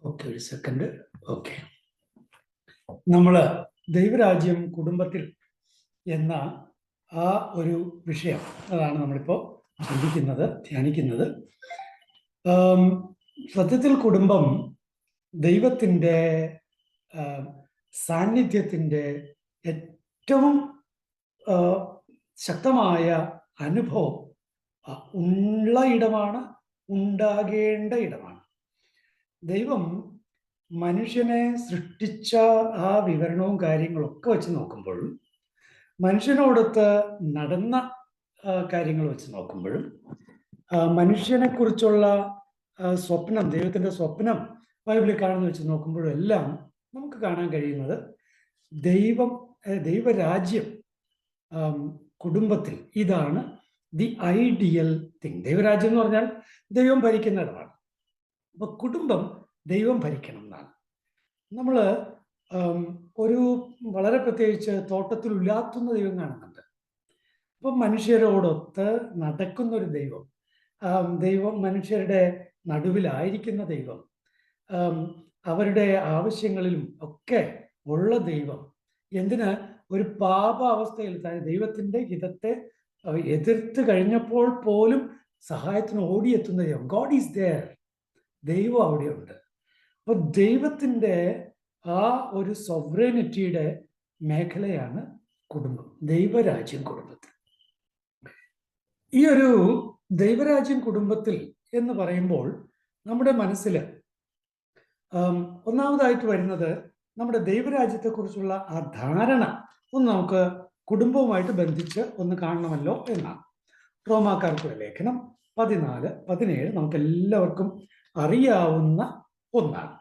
Okay, ഒരു second. Okay, നമ്മള് ദൈവരാജ്യം കുടുംബത്തിൽ എന്ന ആ ഒരു വിഷയം അതാണ് നമ്മളിപ്പോൾ ചിന്തിക്കുന്നത്, ധ്യാനിക്കുന്നത്. സത്യത്തിൽ കുടുംബം ദൈവത്തിൻ്റെ സാന്നിധ്യത്തിൻ്റെ ഏറ്റവും ശക്തമായ അനുഭവം ഉള്ള ഇടമാണ്, ഉണ്ടാകേണ്ട ഇടമാണ്. ദൈവം മനുഷ്യനെ സൃഷ്ടിച്ച ആ വിവരണവും കാര്യങ്ങളൊക്കെ വെച്ച് നോക്കുമ്പോഴും മനുഷ്യനോടൊത്ത് നടന്ന കാര്യങ്ങൾ വെച്ച് നോക്കുമ്പോഴും മനുഷ്യനെ കുറിച്ചുള്ള സ്വപ്നം, ദൈവത്തിൻ്റെ സ്വപ്നം ബൈബിളിൽ കാണുന്ന വെച്ച് നോക്കുമ്പോഴും എല്ലാം നമുക്ക് കാണാൻ കഴിയുന്നത് ദൈവരാജ്യം കുടുംബത്തിൽ ഇതാണ് ദി ഐഡിയൽ തിങ്. ദൈവരാജ്യം എന്ന് പറഞ്ഞാൽ ദൈവം ഭരിക്കുന്ന ഇടമാണ്. അപ്പൊ കുടുംബം ദൈവം ഭരിക്കണം എന്നാണ്. നമ്മൾ ഒരു വളരെ പ്രത്യേകിച്ച് തോട്ടത്തിൽ ഉലാത്തുന്ന ദൈവം കാണുന്നുണ്ട്. അപ്പം മനുഷ്യരോടൊത്ത് നടക്കുന്ന ഒരു ദൈവം, ദൈവം മനുഷ്യരുടെ നടുവിലായിരിക്കുന്ന ദൈവം, അവരുടെ ആവശ്യങ്ങളിലും ഒക്കെ ഉള്ള ദൈവം, എന്തിന് ഒരു പാപാവസ്ഥയിൽ ദൈവത്തിൻ്റെ ഹിതത്തെ എതിർത്ത് കഴിഞ്ഞപ്പോൾ പോലും സഹായത്തിന് ഓടിയെത്തുന്ന ദൈവം. God is there. ദൈവം അവിടെയുണ്ട്. അപ്പോൾ ദൈവത്തിൻ്റെ ആ ഒരു സോവറേനിറ്റിയുടെ മേഖലയാണ് കുടുംബം, ദൈവരാജ്യം കുടുംബത്തിൽ. ഈ ഒരു ദൈവരാജ്യം കുടുംബത്തിൽ എന്ന് പറയുമ്പോൾ നമ്മുടെ മനസ്സിൽ ഒന്നാമതായിട്ട് വരുന്നത് നമ്മുടെ ദൈവരാജ്യത്തെക്കുറിച്ചുള്ള ആ ധാരണ ഒന്ന് നമുക്ക് കുടുംബവുമായിട്ട് ബന്ധിച്ച് ഒന്ന് കാണണമല്ലോ എന്നാണ്. റോമാക്കാർക്കുള്ള ലേഖനം 14-17 നമുക്ക് എല്ലാവർക്കും അറിയാവുന്ന ഒന്നാണ്.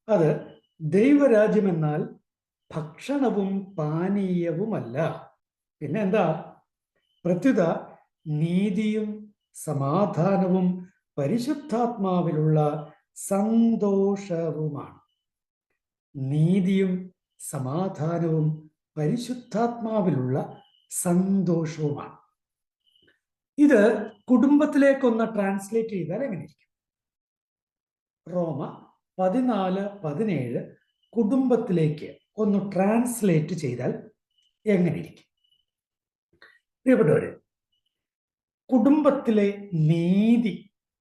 അത് ദൈവരാജ്യം എന്നാൽ ഭക്ഷണവും പാനീയവുമല്ല, പിന്നെ എന്താ? പ്രത്യുത നീതിയും സമാധാനവും പരിശുദ്ധാത്മാവിലുള്ള സന്തോഷവുമാണ്. നീതിയും സമാധാനവും പരിശുദ്ധാത്മാവിലുള്ള സന്തോഷവുമാണ്. ഇത് കുടുംബത്തിലേക്കൊന്ന് ട്രാൻസ്ലേറ്റ് ചെയ്താൽ എങ്ങനെയിരിക്കും? റോമ 14-17 കുടുംബത്തിലേക്ക് ഒന്ന് ട്രാൻസ്ലേറ്റ് ചെയ്താൽ എങ്ങനെയിരിക്കും? പ്രിയപ്പെട്ടവരെ, കുടുംബത്തിലെ നീതി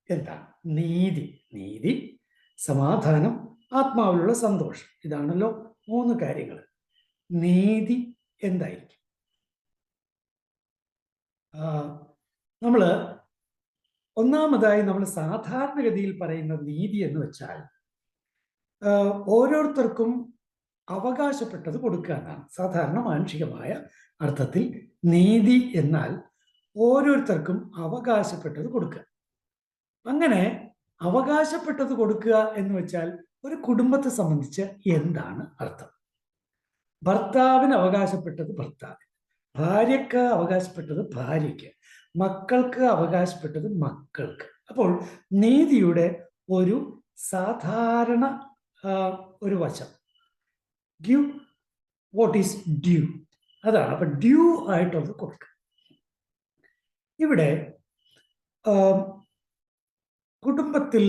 എന്താണ്? നീതി, സമാധാനം, ആത്മാവിലുള്ള സന്തോഷം, ഇതാണല്ലോ 3 കാര്യങ്ങൾ. നീതി എന്തായിരിക്കും? ഒന്നാമതായി നമ്മൾ സാധാരണഗതിയിൽ പറയുന്ന നീതി എന്ന് വെച്ചാൽ ഓരോരുത്തർക്കും അവകാശപ്പെട്ടത് കൊടുക്കുക എന്നാണ്. സാധാരണ മാനുഷികമായ അർത്ഥത്തിൽ നീതി എന്നാൽ ഓരോരുത്തർക്കും അവകാശപ്പെട്ടത് കൊടുക്കുക. അങ്ങനെ അവകാശപ്പെട്ടത് കൊടുക്കുക എന്ന് വെച്ചാൽ ഒരു കുടുംബത്തെ സംബന്ധിച്ച് എന്താണ് അർത്ഥം? ഭർത്താവിന് അവകാശപ്പെട്ടത് ഭർത്താവിന്, ഭാര്യയ്ക്ക് അവകാശപ്പെട്ടത് ഭാര്യയ്ക്ക്, മക്കൾക്ക് അവകാശപ്പെട്ടത് മക്കൾക്ക്. അപ്പോൾ നീതിയുടെ ഒരു സാധാരണ ഒരു വശം, ഗിവ് വാട്ട് ഈസ് ഡ്യൂ, അതാണ്. അപ്പൊ ഡ്യൂ ആയിട്ടുള്ളത് കൊടുക്കുക. ഇവിടെ കുടുംബത്തിൽ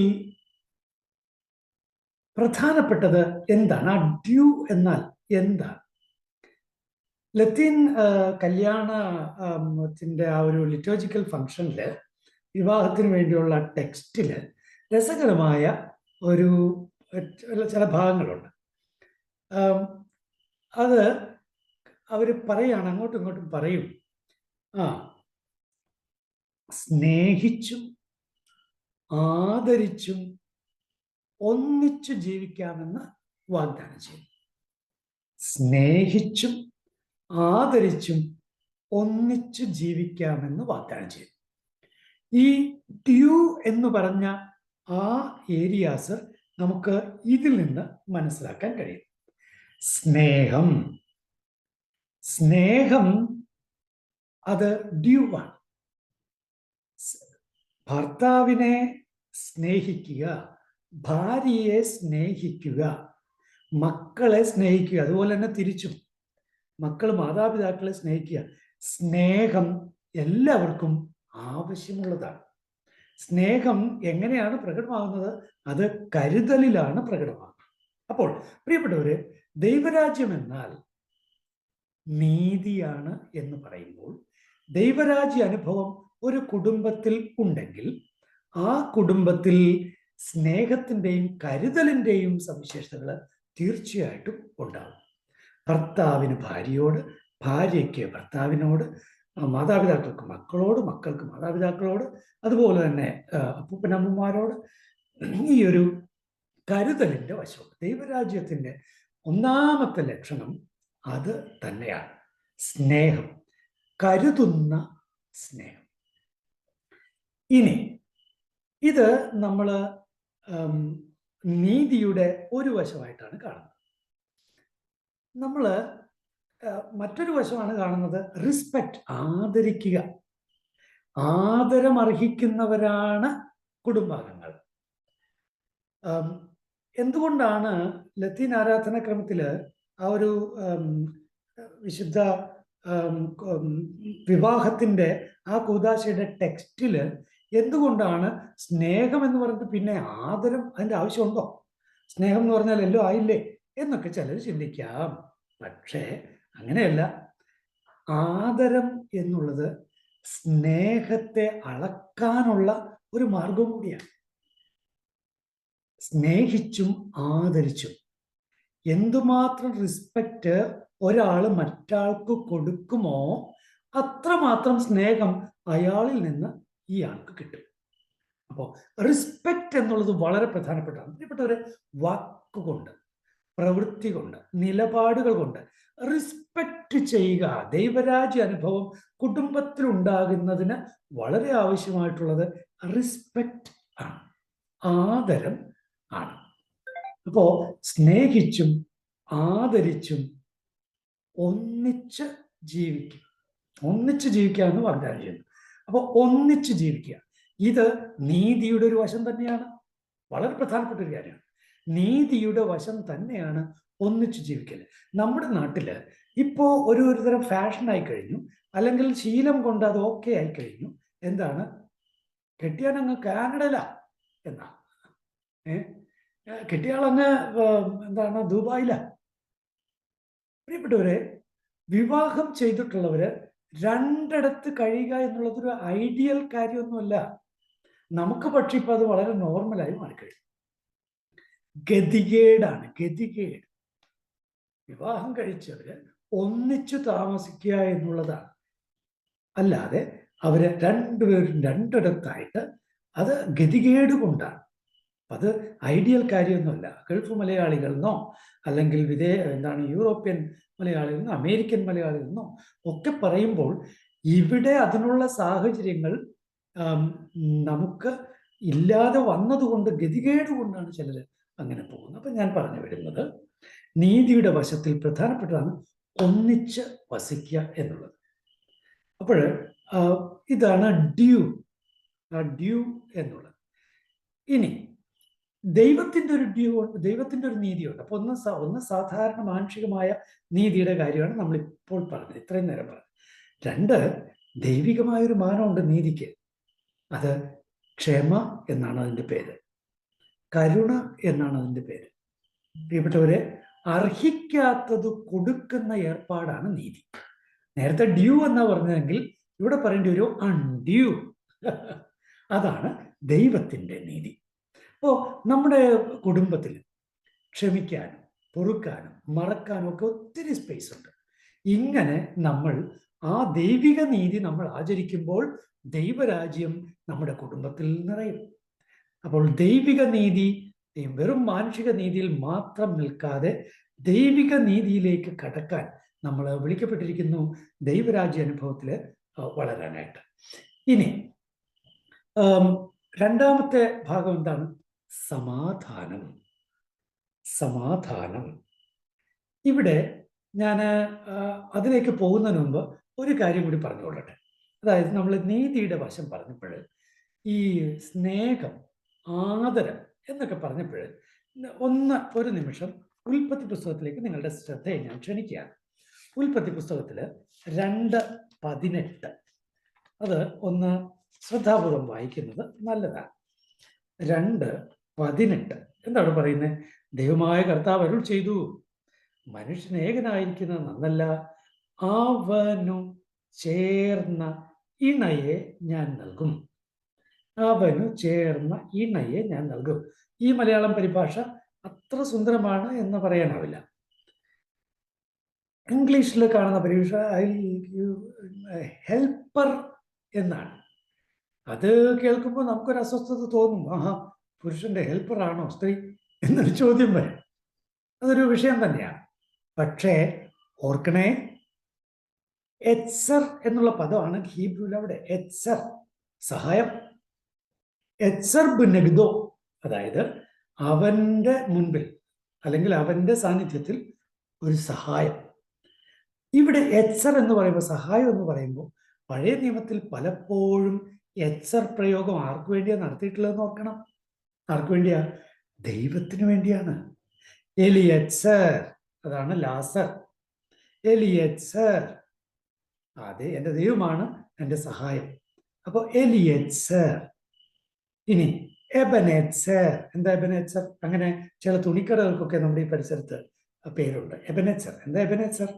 പ്രധാനപ്പെട്ടത് എന്താണ്? ആ ഡ്യൂ എന്നാൽ എന്താണ്? ലത്തീൻ കല്യാണത്തിൻ്റെ ആ ഒരു ലിറ്റോജിക്കൽ ഫംഗ്ഷനിൽ, വിവാഹത്തിന് വേണ്ടിയുള്ള ടെക്സ്റ്റിൽ രസകരമായ ഒരു ചില ഭാഗങ്ങളുണ്ട്. അത് അവർ പറയാണ്, അങ്ങോട്ടും ഇങ്ങോട്ടും പറയും, സ്നേഹിച്ചും ആദരിച്ചും ഒന്നിച്ചു ജീവിക്കാമെന്ന് വാഗ്ദാനം ചെയ്യും. സ്നേഹിച്ചും ആദരിച്ചും ഒന്നിച്ചു ജീവിക്കാമെന്ന് വാഗ്ദാനം ചെയ്യും. ഈ ഡ്യൂ എന്ന് പറഞ്ഞ ആ ഏരിയാസ് നമുക്ക് ഇതിൽ നിന്ന് മനസ്സിലാക്കാൻ കഴിയും. സ്നേഹം അത് ഡ്യൂ ആണ്. ഭർത്താവിനെ സ്നേഹിക്കുക, ഭാര്യയെ സ്നേഹിക്കുക, മക്കളെ സ്നേഹിക്കുക, അതുപോലെ തന്നെ തിരിച്ചും മക്കൾ മാതാപിതാക്കളെ സ്നേഹിക്കുക. സ്നേഹം എല്ലാവർക്കും ആവശ്യമുള്ളതാണ്. സ്നേഹം എങ്ങനെയാണ് പ്രകടമാകുന്നത്? അത് കരുതലിലാണ് പ്രകടമാകുന്നത്. അപ്പോൾ പ്രിയപ്പെട്ടവരെ, ദൈവരാജ്യം എന്നാൽ നീതിയാണ് എന്ന് പറയുമ്പോൾ ദൈവരാജ്യ അനുഭവം ഒരു കുടുംബത്തിൽ ഉണ്ടെങ്കിൽ ആ കുടുംബത്തിൽ സ്നേഹത്തിൻ്റെയും കരുതലിൻ്റെയും സവിശേഷതകൾ തീർച്ചയായിട്ടും ഉണ്ടാകും. ഭർത്താവിന് ഭാര്യയോട്, ഭാര്യയ്ക്ക് ഭർത്താവിനോട്, മാതാപിതാക്കൾക്ക് മക്കളോട്, മക്കൾക്ക് മാതാപിതാക്കളോട്, അതുപോലെ തന്നെ അപ്പൂപ്പനമ്മമാരോട് ഈ ഒരു കരുതലിൻ്റെ വശമുണ്ട്. ദൈവരാജ്യത്തിൻ്റെ ഒന്നാമത്തെ ലക്ഷണം അത് തന്നെയാണ്, സ്നേഹം, കരുതുന്ന സ്നേഹം. ഇനി ഇത് നമ്മൾ നീതിയുടെ ഒരു വശമായിട്ടാണ് കാണുന്നത്. നമ്മൾ മറ്റൊരു വശമാണ് കാണുന്നത് റിസ്പെക്റ്റ്, ആദരിക്കുക. ആദരമർഹിക്കുന്നവരാണ് കുടുംബാംഗങ്ങൾ. എന്തുകൊണ്ടാണ് ലത്തീൻ ആരാധനാക്രമത്തിൽ ആ ഒരു വിശുദ്ധ വിവാഹത്തിൻ്റെ ആ കൂദാശയുടെ ടെക്സ്റ്റിൽ എന്തുകൊണ്ടാണ് സ്നേഹം എന്ന് പറഞ്ഞിട്ട് പിന്നെ ആദരം അതിൻ്റെ ആവശ്യമുണ്ടോ? സ്നേഹം എന്ന് പറഞ്ഞാൽ എല്ലോ ആയില്ലേ എന്നൊക്കെ ചിലർ ചിന്തിക്കാം. പക്ഷേ അങ്ങനെയല്ല. ആദരം എന്നുള്ളത് സ്നേഹത്തെ അളക്കാനുള്ള ഒരു മാർഗം കൂടിയാണ്. സ്നേഹിച്ചും ആദരിച്ചും എന്തുമാത്രം റിസ്പെക്റ്റ് ഒരാൾ മറ്റാൾക്ക് കൊടുക്കുമോ അത്രമാത്രം സ്നേഹം അയാളിൽ നിന്ന് ഇയാൾക്ക് കിട്ടും. അപ്പോൾ റിസ്പെക്റ്റ് എന്നുള്ളത് വളരെ പ്രധാനപ്പെട്ടതാണ്. പ്രിയപ്പെട്ടവരെ, വാക്കുകൊണ്ട്, പ്രവൃത്തി കൊണ്ട്, നിലപാടുകൾ കൊണ്ട് റിസ്പെക്റ്റ് ചെയ്യുക. ദൈവരാജ്യ അനുഭവം കുടുംബത്തിൽ ഉണ്ടാകുന്നതിന് വളരെ ആവശ്യമായിട്ടുള്ളത് റിസ്പെക്റ്റ് ആണ്, ആദരം ആണ്. അപ്പോ സ്നേഹിച്ചും ആദരിച്ചും ഒന്നിച്ച് ജീവിക്കുക, ഒന്നിച്ച് ജീവിക്കുക എന്ന് വാഗ്ദാനം ചെയ്യുന്നു. അപ്പോൾ ഒന്നിച്ച് ജീവിക്കുക, ഇത് നീതിയുടെ ഒരു വശം തന്നെയാണ്. വളരെ പ്രധാനപ്പെട്ട ഒരു കാര്യമാണ്. നീതിയുടെ വശം തന്നെയാണ് ഒന്നിച്ച് ജീവിക്കൽ. നമ്മുടെ നാട്ടിൽ ഇപ്പോൾ ഒരു തരം ഫാഷൻ ആയി കഴിഞ്ഞു, അല്ലെങ്കിൽ ശീലം കൊണ്ട് അത് ഓക്കെ ആയി കഴിഞ്ഞു. എന്താണ്? കെട്ടിയാനങ്ങ് കാനഡയില എന്നാ, കെട്ടിയാളങ്ങ് എന്താണ് ദുബായില. പ്രിയപ്പെട്ടവരെ, വിവാഹം ചെയ്തിട്ടുള്ളവര് രണ്ടിടത്ത് കഴിയുക എന്നുള്ളതൊരു ഐഡിയൽ കാര്യമൊന്നുമല്ല. നമുക്ക് പക്ഷെ ഇപ്പൊ അത് വളരെ നോർമലായി മാറിക്കഴിഞ്ഞു. ഗതികേടാണ്, ഗതികേട്. വിവാഹം കഴിച്ചവര് ഒന്നിച്ചു താമസിക്കുക എന്നുള്ളതാണ്. അല്ലാതെ അവര് രണ്ടുപേരും രണ്ടിടത്തായിട്ട്, അത് ഗതികേട് കൊണ്ടാണ്. അത് ഐഡിയൽ കാര്യമൊന്നുമല്ല. ഗൾഫ് മലയാളികളെന്നോ അല്ലെങ്കിൽ യൂറോപ്യൻ മലയാളികളെന്നോ അമേരിക്കൻ മലയാളികളെന്നോ ഒക്കെ പറയുമ്പോൾ ഇവിടെ അതിനുള്ള സാഹചര്യങ്ങൾ നമുക്ക് ഇല്ലാതെ വന്നതുകൊണ്ട്, ഗതികേട് കൊണ്ടാണ് ചിലർ അങ്ങനെ പോകുന്നത്. അപ്പം ഞാൻ പറഞ്ഞു വരുന്നത്, നീതിയുടെ വശത്തിൽ പ്രധാനപ്പെട്ടതാണ് ഒന്നിച്ച് വസിക്കുക എന്നുള്ളത്. അപ്പോൾ ഇതാണ് ഡ്യൂ എന്നുള്ളത്. ഇനി ദൈവത്തിൻ്റെ ഒരു ദൈവത്തിൻ്റെ ഒരു നീതിയുണ്ട്. അപ്പോൾ ഒന്ന് സാധാരണ മാനുഷികമായ നീതിയുടെ കാര്യമാണ് നമ്മളിപ്പോൾ പറഞ്ഞത്, ഇത്രയും നേരം പറഞ്ഞത്. രണ്ട്, ദൈവികമായൊരു മാനമുണ്ട് നീതിക്ക്. അത് ക്ഷമ എന്നാണ് അതിൻ്റെ പേര്, കരുണ എന്നാണ് അതിൻ്റെ പേര്. പ്രിയപ്പെട്ടവരെ, അർഹിക്കാത്തത് കൊടുക്കുന്ന ഏർപ്പാടാണ് നീതി. നേരത്തെ ഡ്യൂ എന്നാ പറഞ്ഞതെങ്കിൽ ഇവിടെ പറയേണ്ടി ഒരു അൺഡ്യൂ. അതാണ് ദൈവത്തിൻ്റെ നീതി. അപ്പോൾ നമ്മുടെ കുടുംബത്തിൽ ക്ഷമിക്കാനും പൊറുക്കാനും മറക്കാനും ഒക്കെ ഒത്തിരി സ്പേസ് ഉണ്ട്. ഇങ്ങനെ നമ്മൾ ആ ദൈവിക നീതി നമ്മൾ ആചരിക്കുമ്പോൾ ദൈവരാജ്യം നമ്മുടെ കുടുംബത്തിൽ നിറയും. അപ്പോൾ ദൈവിക നീതി വെറും മാനുഷിക നീതിയിൽ മാത്രം നിൽക്കാതെ ദൈവിക നീതിയിലേക്ക് കടക്കാൻ നമ്മൾ വിളിക്കപ്പെട്ടിരിക്കുന്നു, ദൈവരാജ്യ അനുഭവത്തിൽ വളരാനായിട്ട്. ഇനി രണ്ടാമത്തെ ഭാഗം എന്താണ്? സമാധാനം. സമാധാനം. ഇവിടെ ഞാൻ അതിലേക്ക് പോകുന്നതിന് മുമ്പ് ഒരു കാര്യം കൂടി പറഞ്ഞുകൊള്ളട്ടെ. അതായത് നമ്മൾ നീതിയുടെ വശം പറഞ്ഞപ്പോൾ ഈ സ്നേഹം, ആദരം എന്നൊക്കെ പറഞ്ഞപ്പോൾ ഒരു നിമിഷം ഉൽപ്പത്തി പുസ്തകത്തിലേക്ക് നിങ്ങളുടെ ശ്രദ്ധയെ ഞാൻ ക്ഷണിക്കുകയാണ്. ഉൽപ്പത്തി പുസ്തകത്തിൽ 2:18 അത് ഒന്ന് ശ്രദ്ധാപൂർവം വായിക്കുന്നത് നല്ലതാണ്. 18 എന്താണ് പറയുന്നത്? ദൈവമായ കർത്താവ് അരുൾ ചെയ്തു, മനുഷ്യൻ ഏകനായിരിക്കുന്നത് നന്നല്ല, അവനു ചേർന്ന ഇണയെ ഞാൻ നൽകും. അവനു ചേർന്ന ഇണയെ ഞാൻ നൽകും. ഈ മലയാളം പരിഭാഷ അത്ര സുന്ദരമാണ് എന്ന് പറയാനാവില്ല. ഇംഗ്ലീഷിൽ കാണുന്ന പരിഭാഷ ഹെൽപ്പർ എന്നാണ്. അത് കേൾക്കുമ്പോൾ നമുക്കൊരു അസ്വസ്ഥത തോന്നും. ആഹാ, പുരുഷന്റെ ഹെൽപ്പറാണോ സ്ത്രീ എന്നൊരു ചോദ്യം വരും. അതൊരു വിഷയം തന്നെയാണ്. പക്ഷേ ഓർക്കണേ, എത്സർ എന്നുള്ള പദമാണ് ഹീബ്രുവിൽ അവിടെ. എത്സർ, സഹായം. എത്സർ ബുനെഗ്ദോ, അതായത് അവന്റെ മുൻപിൽ അല്ലെങ്കിൽ അവന്റെ സാന്നിധ്യത്തിൽ ഒരു സഹായം. ഇവിടെ എത്സർ എന്ന് പറയുമ്പോൾ, സഹായം എന്ന് പറയുമ്പോൾ, പഴയ നിയമത്തിൽ പലപ്പോഴും എത്സർ പ്രയോഗം ആർക്കു വേണ്ടിയാണ് നടത്തിയിട്ടുള്ളതെന്ന് ഓർക്കണം. ആർക്കു വേണ്ടിയാ? ദൈവത്തിന് വേണ്ടിയാണ്. എലിയത്സർ, അതാണ് ലാസർ. എലിയത്സർ, അതെ, എൻ്റെ ദൈവമാണ് എൻ്റെ സഹായം. അപ്പൊ എലിയത്സർ. ഇനി എബനെത്സർ. എന്താ എബനെത്സർ? അങ്ങനെ ചില തുണിക്കടകൾക്കൊക്കെ നമ്മുടെ ഈ പരിസരത്ത് പേരുണ്ട്, എബനെത്സർ. എന്താ എബനെത്സർ?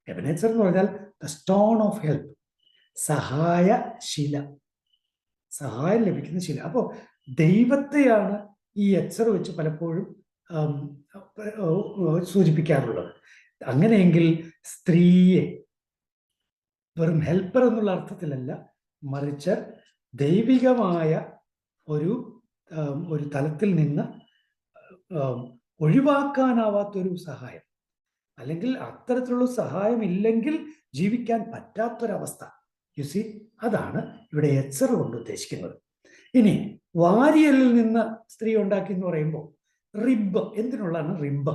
എബനെത്സർ എന്ന് പറഞ്ഞാൽ ദ സ്റ്റോൺ ഓഫ് ഹെൽപ്പ്, സഹായശില, സഹായം ലഭിക്കുന്ന ശില. അപ്പോൾ ദൈവത്തെയാണ് ഈ എത്സർ വെച്ച് പലപ്പോഴും സൂചിപ്പിക്കാറുള്ളത്. അങ്ങനെയെങ്കിൽ സ്ത്രീയെ വെറും ഹെൽപ്പർ എന്നുള്ള അർത്ഥത്തിലല്ല, മറിച്ച് ദൈവികമായ ഒരു തലത്തിൽ നിന്ന് ഒഴിവാക്കാനാവാത്തൊരു സഹായം, അല്ലെങ്കിൽ അത്തരത്തിലുള്ള സഹായം ഇല്ലെങ്കിൽ ജീവിക്കാൻ പറ്റാത്തൊരവസ്ഥ. യുസി, അതാണ് ഇവിടെ എത്സർ കൊണ്ട് ഉദ്ദേശിക്കുന്നത്. ഇനി വാരിയലിൽ നിന്ന് സ്ത്രീ ഉണ്ടാക്കി എന്ന് പറയുമ്പോൾ റിബ്, എന്തിനുള്ളതാണ് റിബ്?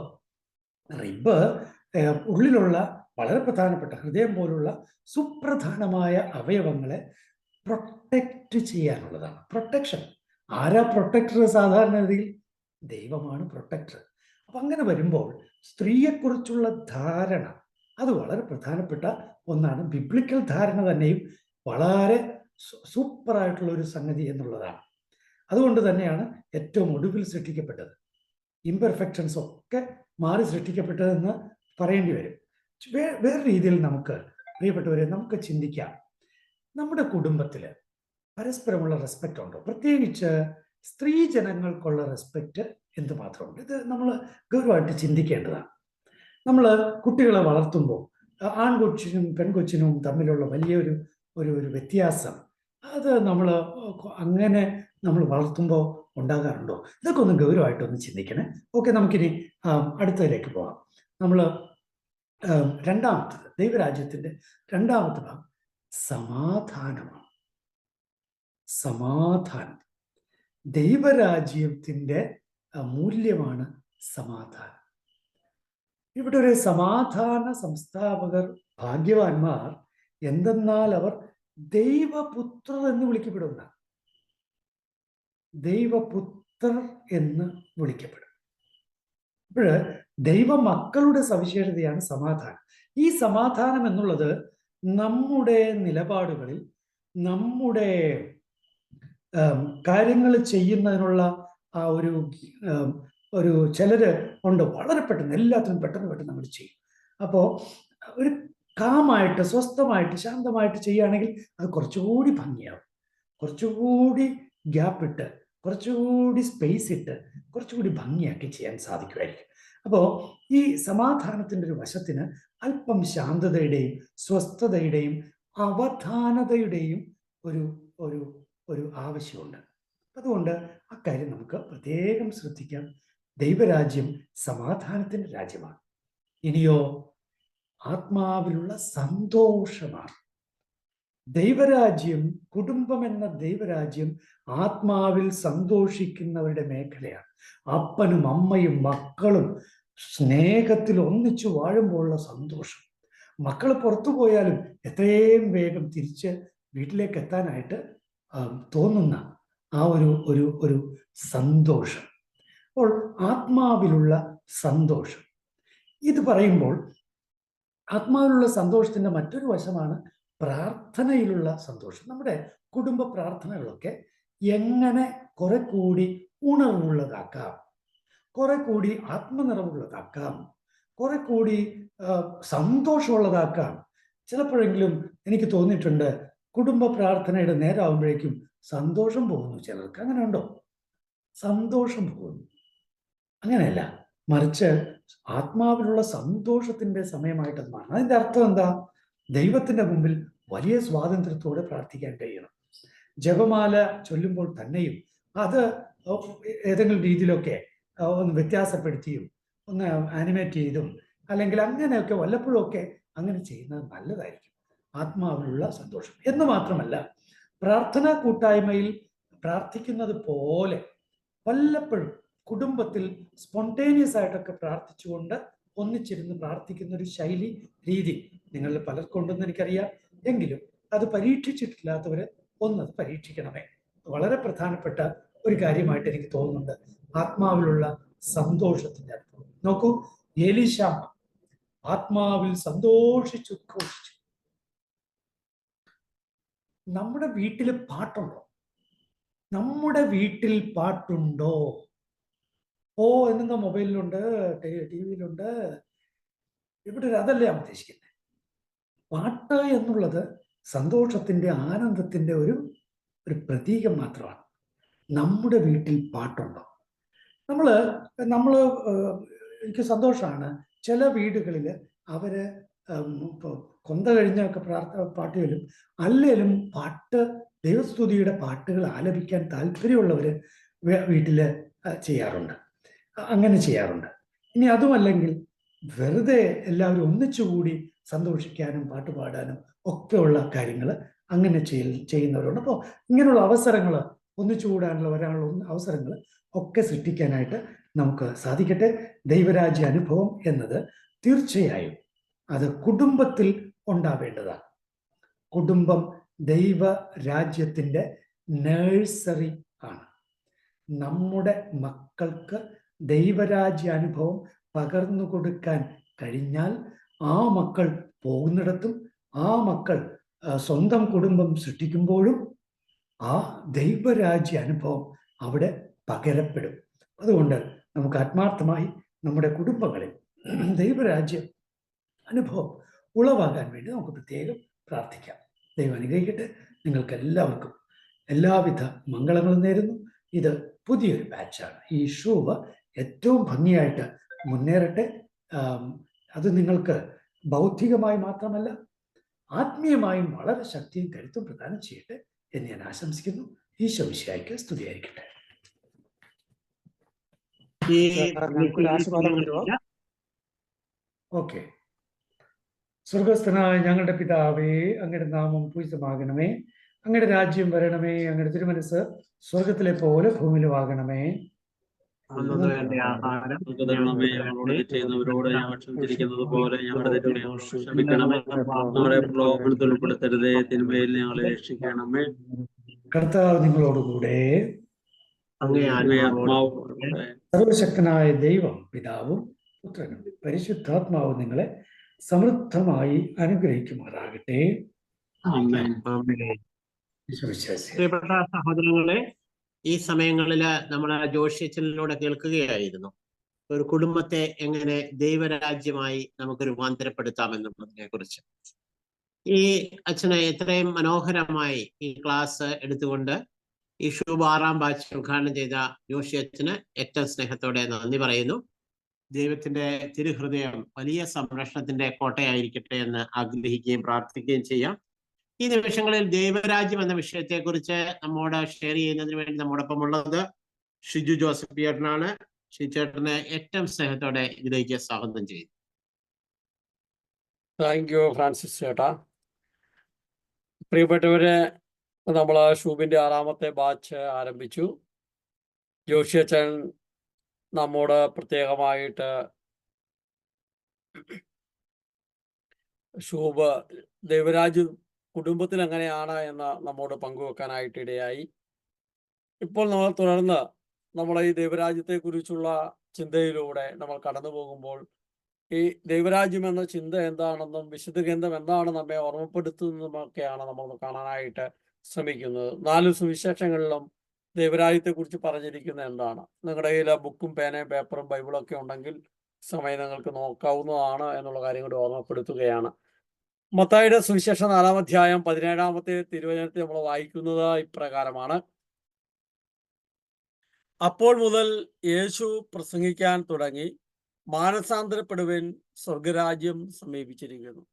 റിബ് ഉള്ളിലുള്ള വളരെ പ്രധാനപ്പെട്ട ഹൃദയം പോലുള്ള സുപ്രധാനമായ അവയവങ്ങളെ പ്രൊട്ടക്റ്റ് ചെയ്യാനുള്ളതാണ്. പ്രൊട്ടക്ഷൻ. ആരാ പ്രൊട്ടക്ടർ? സാധാരണഗതിയിൽ ദൈവമാണ് പ്രൊട്ടക്ടർ. അപ്പൊ അങ്ങനെ വരുമ്പോൾ സ്ത്രീയെക്കുറിച്ചുള്ള ധാരണ അത് വളരെ പ്രധാനപ്പെട്ട ഒന്നാണ്. ബിബ്ലിക്കൽ ധാരണ തന്നെയും വളരെ സൂപ്പറായിട്ടുള്ള ഒരു സംഗതി എന്നുള്ളതാണ്. അതുകൊണ്ട് തന്നെയാണ് ഏറ്റവും ഒടുവിൽ സൃഷ്ടിക്കപ്പെട്ടത്. ഇംപെർഫെക്ഷൻസ് ഒക്കെ മാറി സൃഷ്ടിക്കപ്പെട്ടതെന്ന് പറയേണ്ടി വരും. വേറെ രീതിയിൽ നമുക്ക്, പ്രിയപ്പെട്ടവരെ, നമുക്ക് ചിന്തിക്കാം. നമ്മുടെ കുടുംബത്തിൽ പരസ്പരമുള്ള റെസ്പെക്റ്റ് ഉണ്ടോ? പ്രത്യേകിച്ച് സ്ത്രീ ജനങ്ങൾക്കുള്ള റെസ്പെക്റ്റ് എന്തുമാത്രമുണ്ട്? ഇത് നമ്മൾ ഗൗരവമായിട്ട് ചിന്തിക്കേണ്ടതാണ്. നമ്മൾ കുട്ടികളെ വളർത്തുമ്പോൾ ആൺകൊച്ചിനും പെൺകൊച്ചിനും തമ്മിലുള്ള വലിയൊരു ഒരു വ്യത്യാസം അത് അങ്ങനെ നമ്മൾ വളർത്തുമ്പോൾ ഉണ്ടാകാറുണ്ടോ? ഇതൊക്കെ ഒന്ന് ഗൗരവമായിട്ടൊന്ന് ചിന്തിക്കണേ. ഓക്കെ, നമുക്കിനി അടുത്തതിലേക്ക് പോകാം. നമ്മൾ രണ്ടാമത്തത്, ദൈവരാജ്യത്തിൻ്റെ രണ്ടാമത്തെ ഭാഗം സമാധാനമാണ്. സമാധാനം. ദൈവരാജ്യത്തിൻ്റെ മൂല്യമാണ് സമാധാനം. ഇവിടെ ഒരു സമാധാന സംസ്ഥാപകർ ഭാഗ്യവാന്മാർ. എന്തെന്നാൽ അവർ ദൈവപുത്രർ എന്ന് വിളിക്കപ്പെടുന്ന, ദൈവപുത്രർ എന്ന് വിളിക്കപ്പെടും. അപ്പോഴ് ദൈവമക്കളുടെ സവിശേഷതയാണ് സമാധാനം. ഈ സമാധാനം എന്നുള്ളത് നമ്മുടെ നിലപാടുകളിൽ, നമ്മുടെ കാര്യങ്ങൾ ചെയ്യുന്നതിനുള്ള ആ ഒരു ചിലര് ഉണ്ട്, വളരെ പെട്ടെന്ന് എല്ലാത്തിനും പെട്ടെന്ന് അങ്ങോട്ട് ചെയ്യും. അപ്പോൾ ഒരു കാമായിട്ട്, സ്വസ്ഥമായിട്ട്, ശാന്തമായിട്ട് ചെയ്യുകയാണെങ്കിൽ അത് കുറച്ചുകൂടി ഭംഗിയാവും. കുറച്ചുകൂടി ഗ്യാപ്പ് ഇട്ട്, കുറച്ചുകൂടി സ്പേസ് ഇട്ട്, കുറച്ചുകൂടി ഭംഗിയാക്കി ചെയ്യാൻ സാധിക്കുമായിരിക്കും. അപ്പോൾ ഈ സമാധാനത്തിൻ്റെ ഒരു വശത്തിന് അല്പം ശാന്തതയുടെയും സ്വസ്ഥതയുടെയും അവധാനതയുടെയും ഒരു ആവശ്യമുണ്ട്. അതുകൊണ്ട് അക്കാര്യം നമുക്ക് പ്രത്യേകം ശ്രദ്ധിക്കാം. ദൈവരാജ്യം സമാധാനത്തിൻ്റെ രാജ്യമാണ്. ഇനിയോ ആത്മാവിലുള്ള സന്തോഷമാണ്. ദൈവരാജ്യം, കുടുംബം എന്ന ദൈവരാജ്യം ആത്മാവിൽ സന്തോഷിക്കുന്നവരുടെ മേഖലയാണ്. അപ്പനും അമ്മയും മക്കളും സ്നേഹത്തിൽ ഒന്നിച്ചു വാഴുമ്പോഴുള്ള സന്തോഷം. മക്കൾ പുറത്തു പോയാലും എത്രയും വേഗം തിരിച്ച് വീട്ടിലേക്ക് എത്താനായിട്ട് തോന്നുന്ന ആ ഒരു സന്തോഷം. അപ്പോൾ ആത്മാവിലുള്ള സന്തോഷം, ഇത് പറയുമ്പോൾ ആത്മാവിലുള്ള സന്തോഷത്തിൻ്റെ മറ്റൊരു വശമാണ് പ്രാർത്ഥനയിലുള്ള സന്തോഷം. നമ്മുടെ കുടുംബ പ്രാർത്ഥനകളൊക്കെ എങ്ങനെ കുറെ കൂടി ഉണർവുള്ളതാക്കാം, കുറെ കൂടി ആത്മനിറവുള്ളതാക്കാം, കുറെ കൂടി സന്തോഷമുള്ളതാക്കാം. ചിലപ്പോഴെങ്കിലും എനിക്ക് തോന്നിയിട്ടുണ്ട്, കുടുംബ പ്രാർത്ഥനയുടെ നേരമാകുമ്പോഴേക്കും സന്തോഷം പോകുന്നു ചിലർക്ക്. അങ്ങനെ ഉണ്ടോ? സന്തോഷം പോകുന്നു. അങ്ങനെയല്ല, മറിച്ച് ആത്മാവിലുള്ള സന്തോഷത്തിന്റെ സമയമായിട്ട് മാറണം. അതിന്റെ അർത്ഥം എന്താ? ദൈവത്തിന്റെ മുമ്പിൽ വലിയ സ്വാതന്ത്ര്യത്തോടെ പ്രാർത്ഥിക്കാൻ കഴിയണം. ജപമാല ചൊല്ലുമ്പോൾ തന്നെയും അത് ഏതെങ്കിലും രീതിയിലൊക്കെ ഒന്ന് വ്യത്യാസപ്പെടുത്തിയും ഒന്ന് ആനിമേറ്റ് ചെയ്തും അല്ലെങ്കിൽ അങ്ങനെയൊക്കെ വല്ലപ്പോഴും ഒക്കെ അങ്ങനെ ചെയ്യുന്നത് നല്ലതായിരിക്കും. ആത്മാവിലുള്ള സന്തോഷം എന്ന് മാത്രമല്ല, പ്രാർത്ഥനാ കൂട്ടായ്മയിൽ പ്രാർത്ഥിക്കുന്നത് പോലെ വല്ലപ്പോഴും കുടുംബത്തിൽ സ്പോണ്ടേനിയസ് ആയിട്ടൊക്കെ പ്രാർത്ഥിച്ചുകൊണ്ട് ഒന്നിച്ചിരുന്ന് പ്രാർത്ഥിക്കുന്ന ഒരു ശൈലി, രീതി നിങ്ങളിൽ പലർക്കുണ്ടെന്ന് എനിക്കറിയാം. എങ്കിലും അത് പരീക്ഷിച്ചിട്ടില്ലാത്തവര് ഒന്നത് പരീക്ഷിക്കണമേ. വളരെ പ്രധാനപ്പെട്ട ഒരു കാര്യമായിട്ട് എനിക്ക് തോന്നുന്നുണ്ട് ആത്മാവിലുള്ള സന്തോഷത്തിന്റെ അനുഭവം. നോക്കൂ, എലീശാമ ആത്മാവിൽ സന്തോഷിച്ചുദ്ഘോഷിച്ചു. നമ്മുടെ വീട്ടിൽ പാട്ടുണ്ടോ? നമ്മുടെ വീട്ടിൽ പാട്ടുണ്ടോ? ഓ, എന്നെന്താ മൊബൈലിലുണ്ട്, ടിവിയിലുണ്ട്, ഇവിടെ അതല്ലേ ഞാൻ ഉദ്ദേശിക്കുന്നത്. പാട്ട് എന്നുള്ളത് സന്തോഷത്തിന്റെ, ആനന്ദത്തിന്റെ ഒരു പ്രതീകം മാത്രമാണ്. നമ്മുടെ വീട്ടിൽ പാട്ടുണ്ടോ? എനിക്ക് സന്തോഷമാണ്, ചില വീടുകളിൽ അവര് കൊന്ത കഴിഞ്ഞൊക്കെ പാട്ടുകളും അല്ലേലും ദൈവസ്തുതിയുടെ പാട്ടുകൾ ആലപിക്കാൻ താല്പര്യമുള്ളവര് വീട്ടില് ചെയ്യാറുണ്ട്. അങ്ങനെ ചെയ്യാറുണ്ട്. ഇനി അതുമല്ലെങ്കിൽ വെറുതെ എല്ലാവരും ഒന്നിച്ചുകൂടി സന്തോഷിക്കാനും പാട്ടുപാടാനും ഒക്കെയുള്ള കാര്യങ്ങൾ അങ്ങനെ ചെയ്യുന്നവരുണ്ട്. അപ്പോൾ ഇങ്ങനെയുള്ള അവസരങ്ങൾ, ഒന്നിച്ചുകൂടാനുള്ള വരാനുള്ള അവസരങ്ങൾ ഒക്കെ സൃഷ്ടിക്കാനായിട്ട് നമുക്ക് സാധിക്കട്ടെ. ദൈവരാജ്യ അനുഭവം എന്നത് തീർച്ചയായും അത് കുടുംബത്തിൽ ഉണ്ടാവേണ്ടതാണ്. കുടുംബം ദൈവരാജ്യത്തിൻ്റെ നഴ്സറി ആണ്. നമ്മുടെ മക്കൾക്ക് ദൈവരാജ്യ അനുഭവം പകർന്നു കൊടുക്കാൻ കഴിഞ്ഞാൽ ആ മക്കൾ പോകുന്നിടത്തും ആ മക്കൾ സ്വന്തം കുടുംബം സൃഷ്ടിക്കുമ്പോഴും ആ ദൈവരാജ്യ അനുഭവം അവിടെ പകരപ്പെടും. അതുകൊണ്ട് നമുക്ക് ആത്മാർത്ഥമായി നമ്മുടെ കുടുംബങ്ങളിൽ ദൈവരാജ്യ അനുഭവം ഉളവാകാൻ വേണ്ടി നമുക്ക് പ്രത്യേകം പ്രാർത്ഥിക്കാം. ദൈവം അനുഗ്രഹിക്കട്ടെ. നിങ്ങൾക്ക് എല്ലാവർക്കും എല്ലാവിധ മംഗളങ്ങളും നേരുന്നു. ഇത് പുതിയൊരു ബാച്ചാണ്. ഈ ഷൂവ് ഏറ്റവും ഭംഗിയായിട്ട് മുന്നേറട്ടെ. അത് നിങ്ങൾക്ക് ബൗദ്ധികമായി മാത്രമല്ല ആത്മീയമായും വളരെ ശക്തിയും കരുത്തും പ്രദാനം ചെയ്യട്ടെ എന്ന് ഞാൻ ആശംസിക്കുന്നു. ഈശോ മിശിഹായ്ക്ക് സ്തുതിയായിരിക്കട്ടെ. ഓക്കെ. സ്വർഗസ്ഥനായ ഞങ്ങളുടെ പിതാവേ, അങ്ങയുടെ നാമം പൂജിതമാകണമേ, അങ്ങയുടെ രാജ്യം വരണമേ, അങ്ങയുടെ തിരുമനസ് സ്വർഗത്തിലെ പോലെ ഭൂമിയിലും ആകണമേ. ചെയ്യുന്നവരോട് ഞങ്ങൾ ക്ഷമിച്ചിരിക്കുന്നത് പോലെ ഞങ്ങളുടെ തെറ്റുകളെ ക്ഷമിക്കണമേ. ഞങ്ങളെ പ്രലോഭനത്തിൽ ഉൾപ്പെടുത്തരുതേ, തിന്മയിൽ ഞങ്ങളെ രക്ഷിക്കണമേ. കർത്താവ് നിങ്ങളോടുകൂടെ, സർവശക്തനായ ദൈവം പിതാവും പുത്രനും പരിശുദ്ധാത്മാവും നിങ്ങളെ സമൃദ്ധമായി അനുഗ്രഹിക്കുമാറാകട്ടെ. പ്രിയപ്പെട്ട സഹോദരങ്ങളെ, ഈ സമയങ്ങളിൽ നമ്മൾ ജോഷി അച്ഛനിലൂടെ കേൾക്കുകയായിരുന്നു ഒരു കുടുംബത്തെ എങ്ങനെ ദൈവരാജ്യമായി നമുക്ക് രൂപാന്തരപ്പെടുത്താമെന്നുള്ളതിനെ കുറിച്ച്. ഈ അച്ഛനെ എത്രയും മനോഹരമായി ഈ ക്ലാസ് എടുത്തുകൊണ്ട് ഈ ഷൂബ് 6ാം ബാച്ച് ഉദ്ഘാടനം ചെയ്ത ജോഷി അച്ഛന് ഏറ്റവും സ്നേഹത്തോടെ നന്ദി പറയുന്നു. ദൈവത്തിന്റെ തിരുഹൃദയം വലിയ സംരക്ഷണത്തിന്റെ കോട്ടയായിരിക്കട്ടെ എന്ന് ആഗ്രഹിക്കുകയും പ്രാർത്ഥിക്കുകയും ചെയ്യാം. ഈ നിമിഷങ്ങളിൽ ദൈവരാജ്യം എന്ന വിഷയത്തെക്കുറിച്ച് നമ്മോട് ഷെയർ ചെയ്യുന്നതിന് വേണ്ടി നമ്മോടൊപ്പം ഉള്ളത് ഷിജു ജോസഫ് ചേട്ടനാണ്. ഷിജു ചേട്ടനെ ഏറ്റവും സ്നേഹത്തോടെ ഇതിലേക്ക് സ്വാഗതം ചെയ്യുന്നു. താങ്ക് യു ഫ്രാൻസിസ് ചേട്ടാ. പ്രിയപ്പെട്ടവരെ, നമ്മൾ ഷൂബിന്റെ 6ാമത്തെ ബാച്ച് ആരംഭിച്ചു. ജോഷി അച്ഛൻ നമ്മോട് പ്രത്യേകമായിട്ട് ഷൂബ് ദൈവരാജ്യം കുടുംബത്തിൽ എങ്ങനെയാണ് എന്ന് നമ്മോട് പങ്കുവെക്കാനായിട്ട് ഇടയായി. ഇപ്പോൾ നമ്മൾ തുടർന്ന് ഈ ദൈവരാജ്യത്തെക്കുറിച്ചുള്ള ചിന്തയിലൂടെ നമ്മൾ കടന്നു പോകുമ്പോൾ ഈ ദൈവരാജ്യം എന്ന ചിന്ത എന്താണെന്നും വിശുദ്ധ ഗ്രന്ഥം എന്താണ് നമ്മെ ഓർമ്മപ്പെടുത്തുന്നതുമൊക്കെയാണ് നമ്മൾ കാണാനായിട്ട് ശ്രമിക്കുന്നത്. 4 സുവിശേഷങ്ങളിലും ദൈവരാജ്യത്തെക്കുറിച്ച് പറഞ്ഞിരിക്കുന്നത് എന്താണ്. നിങ്ങളുടെ കയ്യിൽ ബുക്കും പേനയും പേപ്പറും ബൈബിളൊക്കെ ഉണ്ടെങ്കിൽ സമയം നിങ്ങൾക്ക് നോക്കാവുന്നതാണ് എന്നുള്ള കാര്യം കൂടി ഓർമ്മപ്പെടുത്തുകയാണ്. മത്തായിയുടെ സുവിശേഷം 4-ാം അധ്യായം 17-ാമത്തെ തിരുവചനത്തിൽ നമ്മൾ വായിക്കുന്നത് ഇപ്രകാരമാണ്: അപ്പോൾ മുതൽ യേശു പ്രസംഗിക്കാൻ തുടങ്ങി, മാനസാന്തരപ്പെടുവിൻ, സ്വർഗരാജ്യം സമീപിച്ചിരിക്കുന്നു.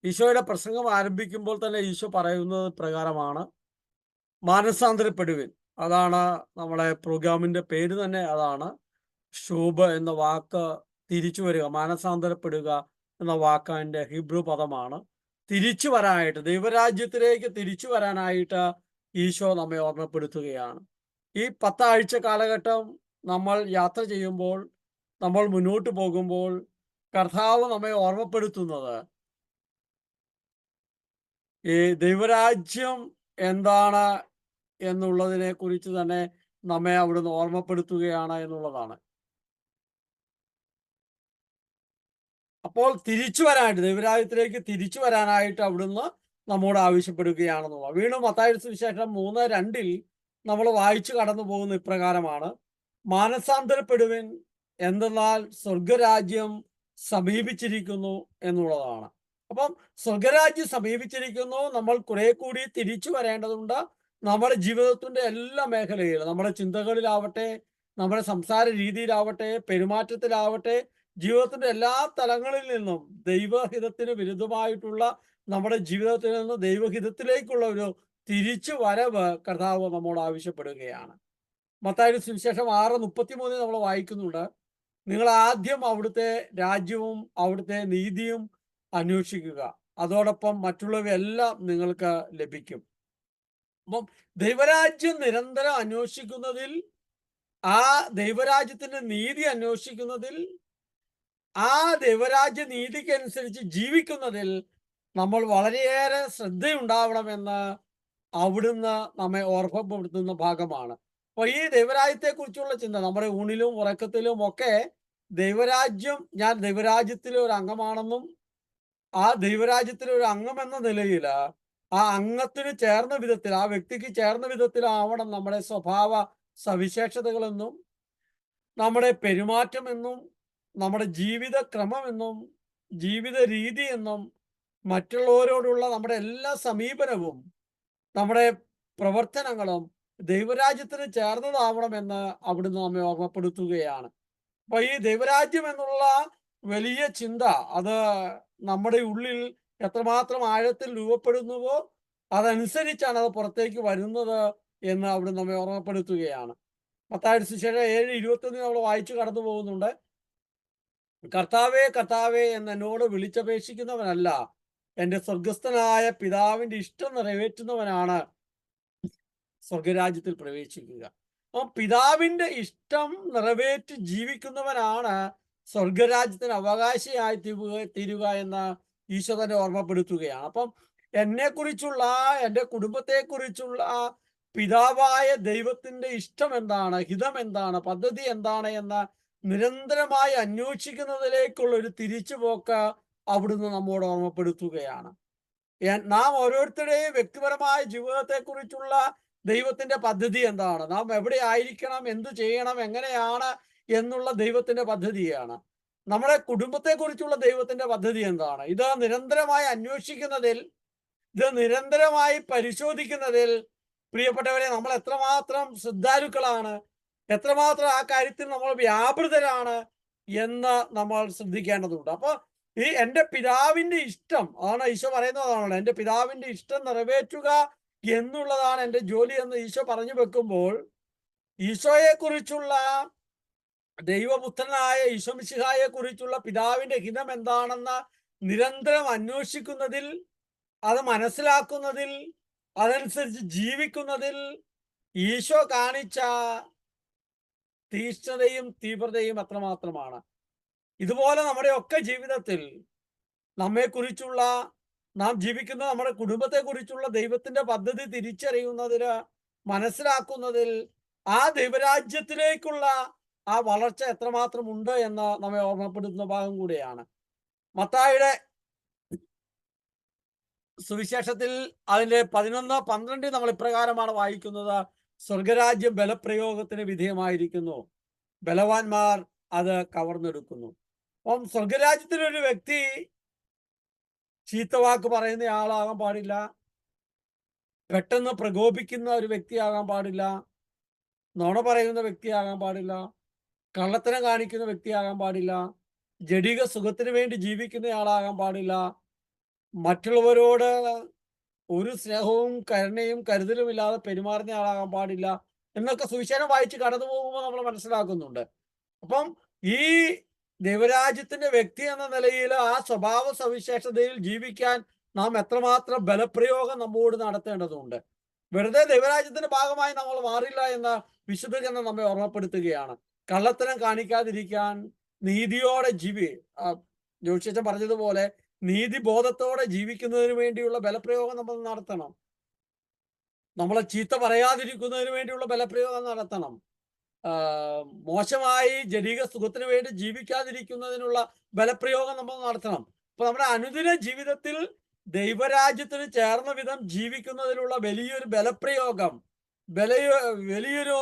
ഈശോയുടെ പ്രസംഗം ആരംഭിക്കുമ്പോൾ തന്നെ ഈശോ പറയുന്നത് പ്രകാരമാണ്, മാനസാന്തരപ്പെടുവിൻ. അതാണ് നമ്മളെ പ്രോഗ്രാമിന്റെ പേര് തന്നെ, അതാണ്. ശൂബ് എന്ന വാക്ക് തിരിച്ചു വരിക, മാനസാന്തരപ്പെടുക എന്ന വാക്ക് അതിൻ്റെ ഹീബ്രു പദമാണ്. തിരിച്ചു വരാനായിട്ട്, ദൈവരാജ്യത്തിലേക്ക് തിരിച്ചു വരാനായിട്ട് ഈശോ നമ്മെ ഓർമ്മപ്പെടുത്തുകയാണ്. ഈ 10 ആഴ്ച കാലഘട്ടം നമ്മൾ യാത്ര ചെയ്യുമ്പോൾ, നമ്മൾ മുന്നോട്ട് പോകുമ്പോൾ കർത്താവ് നമ്മെ ഓർമ്മപ്പെടുത്തുന്നത് ഈ ദൈവരാജ്യം എന്താണ് എന്നുള്ളതിനെ കുറിച്ച് തന്നെ നമ്മെ അവിടുന്ന് ഓർമ്മപ്പെടുത്തുകയാണ് എന്നുള്ളതാണ്. അപ്പോൾ തിരിച്ചു വരാനായിട്ട്, ദൈവരാജ്യത്തിലേക്ക് തിരിച്ചു വരാനായിട്ട് അവിടുന്ന് നമ്മോട് ആവശ്യപ്പെടുകയാണെന്നുള്ളത്. വീണ്ടും മത്തായിയുടെ സുവിശേഷം 3:2 നമ്മൾ വായിച്ചു കടന്നു പോകുന്ന ഇപ്രകാരമാണ്: മാനസാന്തരപ്പെടുവിൻ, എന്തെന്നാൽ സ്വർഗരാജ്യം സമീപിച്ചിരിക്കുന്നു എന്നുള്ളതാണ്. അപ്പം സ്വർഗരാജ്യം സമീപിച്ചിരിക്കുന്നു. നമ്മൾ കുറെ കൂടി തിരിച്ചു വരേണ്ടതുണ്ട്. നമ്മുടെ ജീവിതത്തിന്റെ എല്ലാ മേഖലയിലും, നമ്മുടെ ചിന്തകളിലാവട്ടെ, നമ്മുടെ സംസാര രീതിയിലാവട്ടെ, പെരുമാറ്റത്തിലാവട്ടെ, ജീവിതത്തിന്റെ എല്ലാ തലങ്ങളിൽ നിന്നും ദൈവഹിതത്തിന് വിരുദ്ധമായിട്ടുള്ള നമ്മുടെ ജീവിതത്തിൽ നിന്ന് ദൈവഹിതത്തിലേക്കുള്ള ഒരു തിരിച്ചു വരവ് കർത്താവ് നമ്മോട് ആവശ്യപ്പെടുകയാണ്. മത്തായിയുടെ സുവിശേഷം 6:33 നമ്മൾ വായിക്കുന്നുണ്ട്: നിങ്ങൾ ആദ്യം അവിടുത്തെ രാജ്യവും അവിടുത്തെ നീതിയും അന്വേഷിക്കുക, അതോടൊപ്പം മറ്റുള്ളവയെല്ലാം നിങ്ങൾക്ക് ലഭിക്കും. അപ്പം ദൈവരാജ്യം നിരന്തരം അന്വേഷിക്കുന്നതിൽ, ആ ദൈവരാജ്യത്തിന്റെ നീതി അന്വേഷിക്കുന്നതിൽ, ആ ദൈവരാജ്യ നീതിക്കനുസരിച്ച് ജീവിക്കുന്നതിൽ നമ്മൾ വളരെയേറെ ശ്രദ്ധയുണ്ടാവണമെന്ന് അവിടുന്ന് നമ്മെ ഓർമ്മപ്പെടുത്തുന്ന ഭാഗമാണ്. അപ്പോൾ ഈ ദൈവരാജ്യത്തെക്കുറിച്ചുള്ള ചിന്ത നമ്മുടെ ഊണിലും ഉറക്കത്തിലും ഒക്കെ ദൈവരാജ്യം, ഞാൻ ദൈവരാജ്യത്തിലെ ഒരു അംഗമാണെന്നും ആ ദൈവരാജ്യത്തിലെ ഒരു അംഗം എന്ന നിലയിൽ ആ അംഗത്തിന് ചേർന്ന വിധത്തിൽ, ആ വ്യക്തിക്ക് ചേർന്ന വിധത്തിലാവണം നമ്മുടെ സ്വഭാവ സവിശേഷതകളെന്നും നമ്മുടെ പെരുമാറ്റമെന്നും നമ്മുടെ ജീവിത ക്രമമെന്നും ജീവിത രീതി എന്നും മറ്റുള്ളവരോടുള്ള നമ്മുടെ എല്ലാ സമീപനവും നമ്മുടെ പ്രവർത്തനങ്ങളും ദൈവരാജ്യത്തിന് ചേർന്നതാവണമെന്ന് അവിടുന്ന് നമ്മെ ഓർമ്മപ്പെടുത്തുകയാണ്. അപ്പൊ ഈ ദൈവരാജ്യം എന്നുള്ള വലിയ ചിന്ത അത് നമ്മുടെ ഉള്ളിൽ എത്രമാത്രം ആഴത്തിൽ രൂപപ്പെടുന്നുവോ അതനുസരിച്ചാണ് അത് പുറത്തേക്ക് വരുന്നത് എന്ന് അവിടുന്ന് നമ്മെ ഓർമ്മപ്പെടുത്തുകയാണ്. മത്തായിയുടെ സുവിശേഷം 7:21 നമ്മൾ വായിച്ചു കടന്നു പോകുന്നുണ്ട്: കർത്താവേ കർത്താവേ എന്ന് എന്നോട് വിളിച്ചപേക്ഷിക്കുന്നവനല്ല, എൻ്റെ സ്വർഗസ്ഥനായ പിതാവിന്റെ ഇഷ്ടം നിറവേറ്റുന്നവനാണ് സ്വർഗരാജ്യത്തിൽ പ്രവേശിക്കുക. അപ്പം പിതാവിന്റെ ഇഷ്ടം നിറവേറ്റി ജീവിക്കുന്നവനാണ് സ്വർഗരാജ്യത്തിന് അവകാശിയായി തീരുക എന്ന് ഈശോ തന്നെ ഓർമ്മപ്പെടുത്തുകയാണ്. അപ്പം എന്നെക്കുറിച്ചുള്ള, എൻ്റെ കുടുംബത്തെക്കുറിച്ചുള്ള പിതാവായ ദൈവത്തിന്റെ ഇഷ്ടം എന്താണ്, ഹിതം എന്താണ്, പദ്ധതി എന്താണ് എന്ന് നിരന്തരമായി അന്വേഷിക്കുന്നതിലേക്കുള്ള ഒരു തിരിച്ചുപോക്ക് അവിടുന്ന് നമ്മോട് ഓർമ്മപ്പെടുത്തുകയാണ്. നാം ഓരോരുത്തരുടെയും വ്യക്തിപരമായ ജീവിതത്തെക്കുറിച്ചുള്ള ദൈവത്തിന്റെ പദ്ധതി എന്താണ്, നാം എവിടെ ആയിരിക്കണം, എന്തു ചെയ്യണം, എങ്ങനെയാണ് എന്നുള്ള ദൈവത്തിന്റെ പദ്ധതിയാണ്. നമ്മുടെ കുടുംബത്തെക്കുറിച്ചുള്ള ദൈവത്തിന്റെ പദ്ധതി എന്താണ്, ഇത് നിരന്തരമായി അന്വേഷിക്കുന്നതിൽ, ഇത് നിരന്തരമായി പരിശോധിക്കുന്നതിൽ പ്രിയപ്പെട്ടവരെ നമ്മൾ എത്രമാത്രം ശ്രദ്ധാലുക്കളാണ്, എത്രമാത്രം ആ കാര്യത്തിൽ നമ്മൾ വ്യാപൃതരാണ് എന്ന് നമ്മൾ ശ്രദ്ധിക്കേണ്ടതുണ്ട്. അപ്പൊ ഈ എൻ്റെ പിതാവിന്റെ ഇഷ്ടം ആണ് ഈശോ പറയുന്നതാണല്ലോ, എൻ്റെ പിതാവിന്റെ ഇഷ്ടം നിറവേറ്റുക എന്നുള്ളതാണ് എൻ്റെ ജോലി എന്ന് ഈശോ പറഞ്ഞു വെക്കുമ്പോൾ, ഈശോയെ കുറിച്ചുള്ള, ദൈവപുത്രനായ ഈശോ മിശിഹായെ കുറിച്ചുള്ള പിതാവിന്റെ ഹിതം എന്താണെന്ന് നിരന്തരം അന്വേഷിക്കുന്നതിൽ, അത് മനസ്സിലാക്കുന്നതിൽ, അതനുസരിച്ച് ജീവിക്കുന്നതിൽ ഈശോ കാണിച്ച തീക്ഷ്ണതയും തീവ്രതയും അത്രമാത്രമാണ്. ഇതുപോലെ നമ്മുടെ ഒക്കെ ജീവിതത്തിൽ നമ്മെക്കുറിച്ചുള്ള, നാം ജീവിക്കുന്ന നമ്മുടെ കുടുംബത്തെക്കുറിച്ചുള്ള ദൈവത്തിന്റെ പദ്ധതി തിരിച്ചറിയുന്നതിന്, മനസ്സിലാക്കുന്നതിൽ, ആ ദൈവരാജ്യത്തിലേക്കുള്ള ആ വളർച്ച എത്രമാത്രം ഉണ്ട് എന്ന് നമ്മെ ഓർമ്മപ്പെടുത്തുന്ന ഭാഗം കൂടിയാണ്. മത്തായിയുടെ സുവിശേഷത്തിൽ അതിന്റെ 11-12 നമ്മൾ ഇപ്രകാരമാണ് വായിക്കുന്നത്: സ്വർഗരാജ്യം ബലപ്രയോഗത്തിന് വിധേയമായിരിക്കുന്നു. ബലവാന്മാർ അത് കവർന്നെടുക്കുന്നു. അപ്പം സ്വർഗരാജ്യത്തിലൊരു വ്യക്തി ചീത്തവാക്ക് പറയുന്ന ആളാകാൻ പാടില്ല, പെട്ടെന്ന് പ്രകോപിക്കുന്ന ഒരു വ്യക്തിയാകാൻ പാടില്ല, നുണ പറയുന്ന വ്യക്തിയാകാൻ പാടില്ല, കള്ളത്തരം കാണിക്കുന്ന വ്യക്തിയാകാൻ പാടില്ല, ജഡിക സുഖത്തിന് വേണ്ടി ജീവിക്കുന്നയാളാകാൻ പാടില്ല, മറ്റുള്ളവരോട് ഒരു സ്നേഹവും കരുണയും കരുതലും ഇല്ലാതെ പെരുമാറുന്ന ആളാകാൻ പാടില്ല എന്നൊക്കെ സുവിശേഷം വായിച്ച് കടന്നു പോകുമ്പോൾ നമ്മൾ മനസ്സിലാക്കുന്നുണ്ട്. അപ്പം ഈ ദൈവരാജ്യത്തിന്റെ വ്യക്തി എന്ന നിലയിൽ ആ സ്വഭാവ സവിശേഷതയിൽ ജീവിക്കാൻ നാം എത്രമാത്രം ബലപ്രയോഗം നമ്മോട് നടത്തേണ്ടതുണ്ട്. വെറുതെ ദൈവരാജ്യത്തിന്റെ ഭാഗമായി നമ്മൾ മാറില്ല എന്ന വിശുദ്ധ ഗ്രന്ഥം നമ്മെ ഓർമ്മപ്പെടുത്തുകയാണ്. കള്ളത്തരം കാണിക്കാതിരിക്കാൻ നീതിയോടെ ജോഷിച്ചൻ പറഞ്ഞതുപോലെ നീതിബോധത്തോടെ ജീവിക്കുന്നതിന് വേണ്ടിയുള്ള ബലപ്രയോഗം നമ്മൾ നടത്തണം. നമ്മളെ ചീത്ത പറയാതിരിക്കുന്നതിന് വേണ്ടിയുള്ള ബലപ്രയോഗം നടത്തണം. മോശമായി ജഡിക സുഖത്തിന് വേണ്ടി ജീവിക്കാതിരിക്കുന്നതിനുള്ള ബലപ്രയോഗം നമ്മൾ നടത്തണം. അപ്പൊ നമ്മുടെ അനുദിന ജീവിതത്തിൽ ദൈവരാജ്യത്തിന് ചേർന്ന വിധം ജീവിക്കുന്നതിനുള്ള വലിയൊരു ബലപ്രയോഗം, വലിയൊരു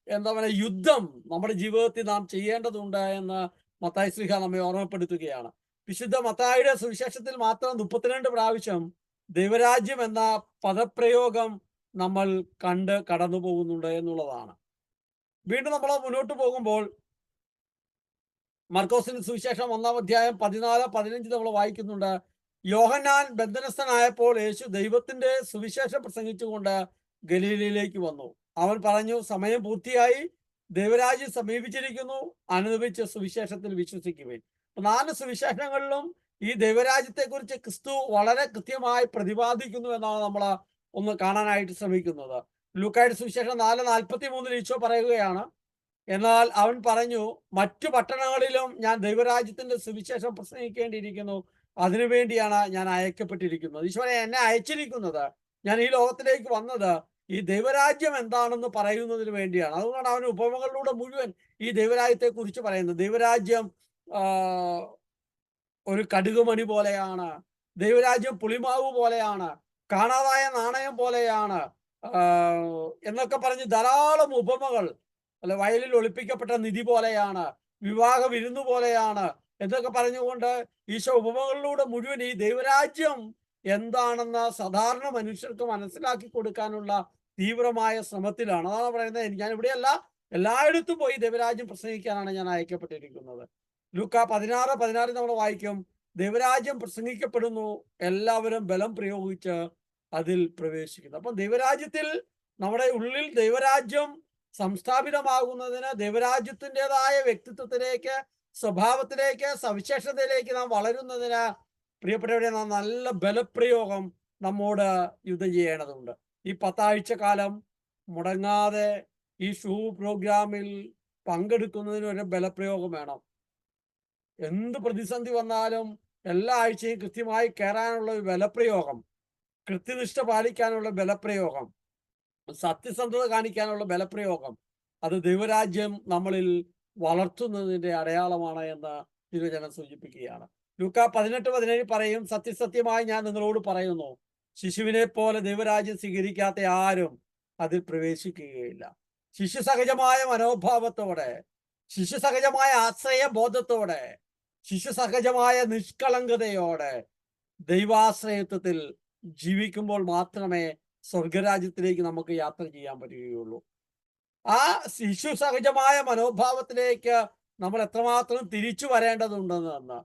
എന്താ പറയുക യുദ്ധം നമ്മുടെ ജീവിതത്തിൽ നാം ചെയ്യേണ്ടതുണ്ട് എന്ന് മത്തായി ശ്ലീഹ നമ്മെ ഓർമ്മപ്പെടുത്തുകയാണ്. വിശുദ്ധ മത്തായിയുടെ സുവിശേഷത്തിൽ മാത്രം 32 പ്രാവശ്യം ദൈവരാജ്യം എന്ന പദപ്രയോഗം നമ്മൾ കണ്ട് കടന്നു പോകുന്നുണ്ട് എന്നുള്ളതാണ്. വീണ്ടും നമ്മൾ മുന്നോട്ട് പോകുമ്പോൾ മർക്കോസിന്റെ സുവിശേഷം 1-ാം അധ്യായം 14-15 നമ്മൾ വായിക്കുന്നുണ്ട്. യോഹന്നാൻ ബന്ധനസ്ഥനായപ്പോൾ യേശു ദൈവത്തിന്റെ സുവിശേഷം പ്രസംഗിച്ചുകൊണ്ട് ഗലീലയിലേക്ക് വന്നു. അവൻ പറഞ്ഞു, സമയം പൂർത്തിയായി, ദൈവരാജ്യം സമീപിച്ചിരിക്കുന്നു, അനുദപിച്ച് സുവിശേഷത്തിൽ വിശ്വസിക്കുവിൻ. 4 സുവിശേഷങ്ങളിലും ഈ ദൈവരാജ്യത്തെക്കുറിച്ച് ക്രിസ്തു വളരെ കൃത്യമായി പ്രതിപാദിക്കുന്നു എന്നാണ് നമ്മൾ ഒന്ന് കാണാനായിട്ട് ശ്രമിക്കുന്നത്. ലൂക്കായുടെ സുവിശേഷം 4:43 ഈശോ പറയുകയാണ്, എന്നാൽ അവൻ പറഞ്ഞു, മറ്റു പട്ടണങ്ങളിലും ഞാൻ ദൈവരാജ്യത്തിന്റെ സുവിശേഷം പ്രസംഗിക്കേണ്ടിയിരിക്കുന്നു, അതിനുവേണ്ടിയാണ് ഞാൻ അയക്കപ്പെട്ടിരിക്കുന്നത്. ഈശോയെ എന്നെ അയച്ചിരിക്കുന്നത്, ഞാൻ ഈ ലോകത്തിലേക്ക് വന്നത് ഈ ദൈവരാജ്യം എന്താണെന്ന് പറയുന്നതിന് വേണ്ടിയാണ്. അതുകൊണ്ടാണ് അവൻ ഉപമകളിലൂടെ മുഴുവൻ ഈ ദൈവരാജ്യത്തെ കുറിച്ച് പറയുന്നത്. ദൈവരാജ്യം ഒരു കടുകുമണി പോലെയാണ്, ദൈവരാജ്യം പുളിമാവ് പോലെയാണ്, കാണാതായ നാണയം പോലെയാണ് എന്നൊക്കെ പറഞ്ഞ് ധാരാളം ഉപമകൾ, അല്ലെ വയലിൽ ഒളിപ്പിക്കപ്പെട്ട നിധി പോലെയാണ്, വിവാഹ വിരുന്നു പോലെയാണ് എന്നൊക്കെ പറഞ്ഞുകൊണ്ട് ഈശോ ഉപമകളിലൂടെ മുഴുവൻ ഈ ദൈവരാജ്യം എന്താണെന്ന് സാധാരണ മനുഷ്യർക്ക് മനസ്സിലാക്കി കൊടുക്കാനുള്ള തീവ്രമായ ശ്രമത്തിലാണ്. അതാണ് പറയുന്നത്, ഞാൻ ഇവിടെയല്ല, എല്ലായിടത്തും പോയി ദൈവരാജ്യം പ്രസംഗിക്കാനാണ് ഞാൻ അയക്കപ്പെട്ടിരിക്കുന്നത്. ലൂക്ക 16:16 നമ്മൾ വായിക്കും, ദൈവരാജ്യം പ്രസംഗിക്കപ്പെടുന്നു, എല്ലാവരും ബലം പ്രയോഗിച്ച് അതിൽ പ്രവേശിക്കുന്നു. അപ്പം ദൈവരാജ്യത്തിൽ നമ്മുടെ ഉള്ളിൽ ദൈവരാജ്യം സംസ്ഥാപിതമാകുന്നതിന്, ദൈവരാജ്യത്തിൻ്റെതായ വ്യക്തിത്വത്തിലേക്ക്, സ്വഭാവത്തിലേക്ക്, സവിശേഷതയിലേക്ക് നാം വളരുന്നതിന് പ്രിയപ്പെട്ടവരെ നാം നല്ല ബലപ്രയോഗം നമ്മോട് യുദ്ധം ചെയ്യേണ്ടതുണ്ട്. ഈ 10 ആഴ്ചക്കാലം മുടങ്ങാതെ ഈ ഷൂ പ്രോഗ്രാമിൽ പങ്കെടുക്കുന്നതിന് ഒരു ബലപ്രയോഗം വേണം. എന്ത് പ്രതിസന്ധി വന്നാലും എല്ലാ ആഴ്ചയും കൃത്യമായി കയറാനുള്ള ഒരു ബലപ്രയോഗം, കൃത്യനിഷ്ഠ പാലിക്കാനുള്ള ബലപ്രയോഗം, സത്യസന്ധത കാണിക്കാനുള്ള ബലപ്രയോഗം, അത് ദൈവരാജ്യം നമ്മളിൽ വളർത്തുന്നതിന്റെ അടയാളമാണ് എന്ന് തിരുവചനം സൂചിപ്പിക്കുകയാണ്. ലൂക്ക 18:17 പറയും, സത്യസത്യമായി ഞാൻ നിങ്ങളോട് പറയുന്നു, ശിശുവിനെ പോലെ ദൈവരാജ്യം സ്വീകരിക്കാത്ത ആരും അതിൽ പ്രവേശിക്കുകയില്ല. ശിശുസഹജമായ മനോഭാവത്തോടെ, ശിശുസഹജമായ ആശ്രയബോധത്തോടെ, ശിശുസഹജമായ നിഷ്കളങ്കതയോടെ ദൈവാശ്രയത്വത്തിൽ ജീവിക്കുമ്പോൾ മാത്രമേ സ്വർഗരാജ്യത്തിലേക്ക് നമുക്ക് യാത്ര ചെയ്യാൻ പറ്റുകയുള്ളൂ. ആ ശിശു സഹജമായ മനോഭാവത്തിലേക്ക് നമ്മൾ എത്രമാത്രം തിരിച്ചു വരേണ്ടതുണ്ടെന്ന്,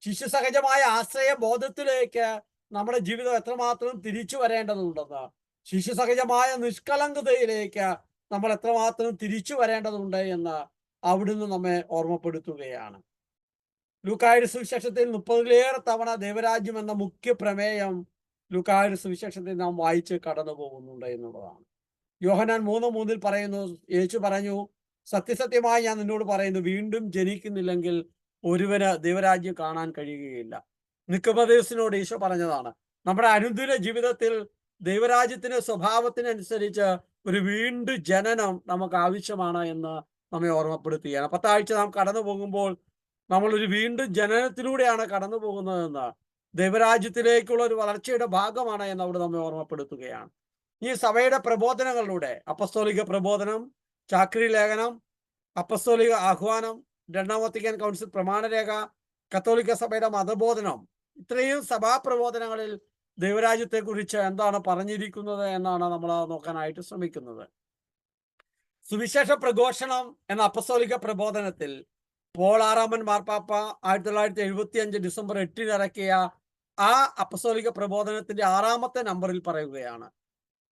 ശിശു സഹജമായ ആശ്രയബോധത്തിലേക്ക് നമ്മുടെ ജീവിതം എത്രമാത്രം തിരിച്ചു വരേണ്ടതുണ്ടെന്ന്, ശിശു സഹജമായ നിഷ്കളങ്കതയിലേക്ക് നമ്മൾ എത്രമാത്രം തിരിച്ചു വരേണ്ടതുണ്ട് എന്ന് അവിടുന്ന് നമ്മെ ഓർമ്മപ്പെടുത്തുകയാണ്. ലൂക്കായുടെ സുവിശേഷത്തിൽ 30-ലേറെ തവണ ദൈവരാജ്യം എന്ന മുഖ്യ പ്രമേയം ലൂക്കായുടെ സുവിശേഷത്തിൽ നാം വായിച്ച് കടന്നു പോകുന്നുണ്ട് എന്നുള്ളതാണ്. യോഹന്നാൻ 3:3 പറയുന്നു, യേശു പറഞ്ഞു, സത്യസത്യമായി ഞാൻ നിന്നോട് പറയുന്നു, വീണ്ടും ജനിക്കുന്നില്ലെങ്കിൽ ഒരുവന് ദൈവരാജ്യം കാണാൻ കഴിയുകയില്ല. നിക്കോദേമോസിനോട് ഈശോ പറഞ്ഞതാണ്. നമ്മുടെ അനുദിന ജീവിതത്തിൽ ദൈവരാജ്യത്തിന്റെ സ്വഭാവത്തിനനുസരിച്ച് ഒരു വീണ്ടും ജനനം നമുക്ക് ആവശ്യമാണ് എന്ന് നമ്മെ ഓർമ്മപ്പെടുത്തുകയാണ്. 10 ആഴ്ച നാം കടന്നു പോകുമ്പോൾ നമ്മളൊരു വീണ്ടും ജനനത്തിലൂടെയാണ് കടന്നു പോകുന്നതെന്ന്, ദൈവരാജ്യത്തിലേക്കുള്ള ഒരു വളർച്ചയുടെ ഭാഗമാണ് എന്ന് അവിടെ നമ്മെ ഓർമ്മപ്പെടുത്തുകയാണ്. ഈ സഭയുടെ പ്രബോധനങ്ങളിലൂടെ അപ്പസ്തോലിക പ്രബോധനം, ചാക്രി ലേഖനം, അപ്പസ്തോലിക ആഹ്വാനം, രണ്ടാം വത്തിക്കാൻ കൗൺസിൽ പ്രമാണരേഖ, കത്തോലിക്ക സഭയുടെ മതബോധനം, ഇത്രയും സഭാപ്രബോധനങ്ങളിൽ ദൈവരാജ്യത്തെക്കുറിച്ച് എന്താണ് പറഞ്ഞിരിക്കുന്നത് എന്നാണ് നമ്മൾ നോക്കാനായിട്ട് ശ്രമിക്കുന്നത്. സുവിശേഷ പ്രഘോഷണം എന്ന അപ്പസ്തോലിക പ്രബോധനത്തിൽ പോൾ ആറാമൻ മാർപ്പാപ്പ 1975 ഡിസംബർ 8 ഇറക്കിയ ആ അപ്പസ്തോലിക പ്രബോധനത്തിന്റെ 6ാമത്തെ നമ്പറിൽ പറയുകയാണ്,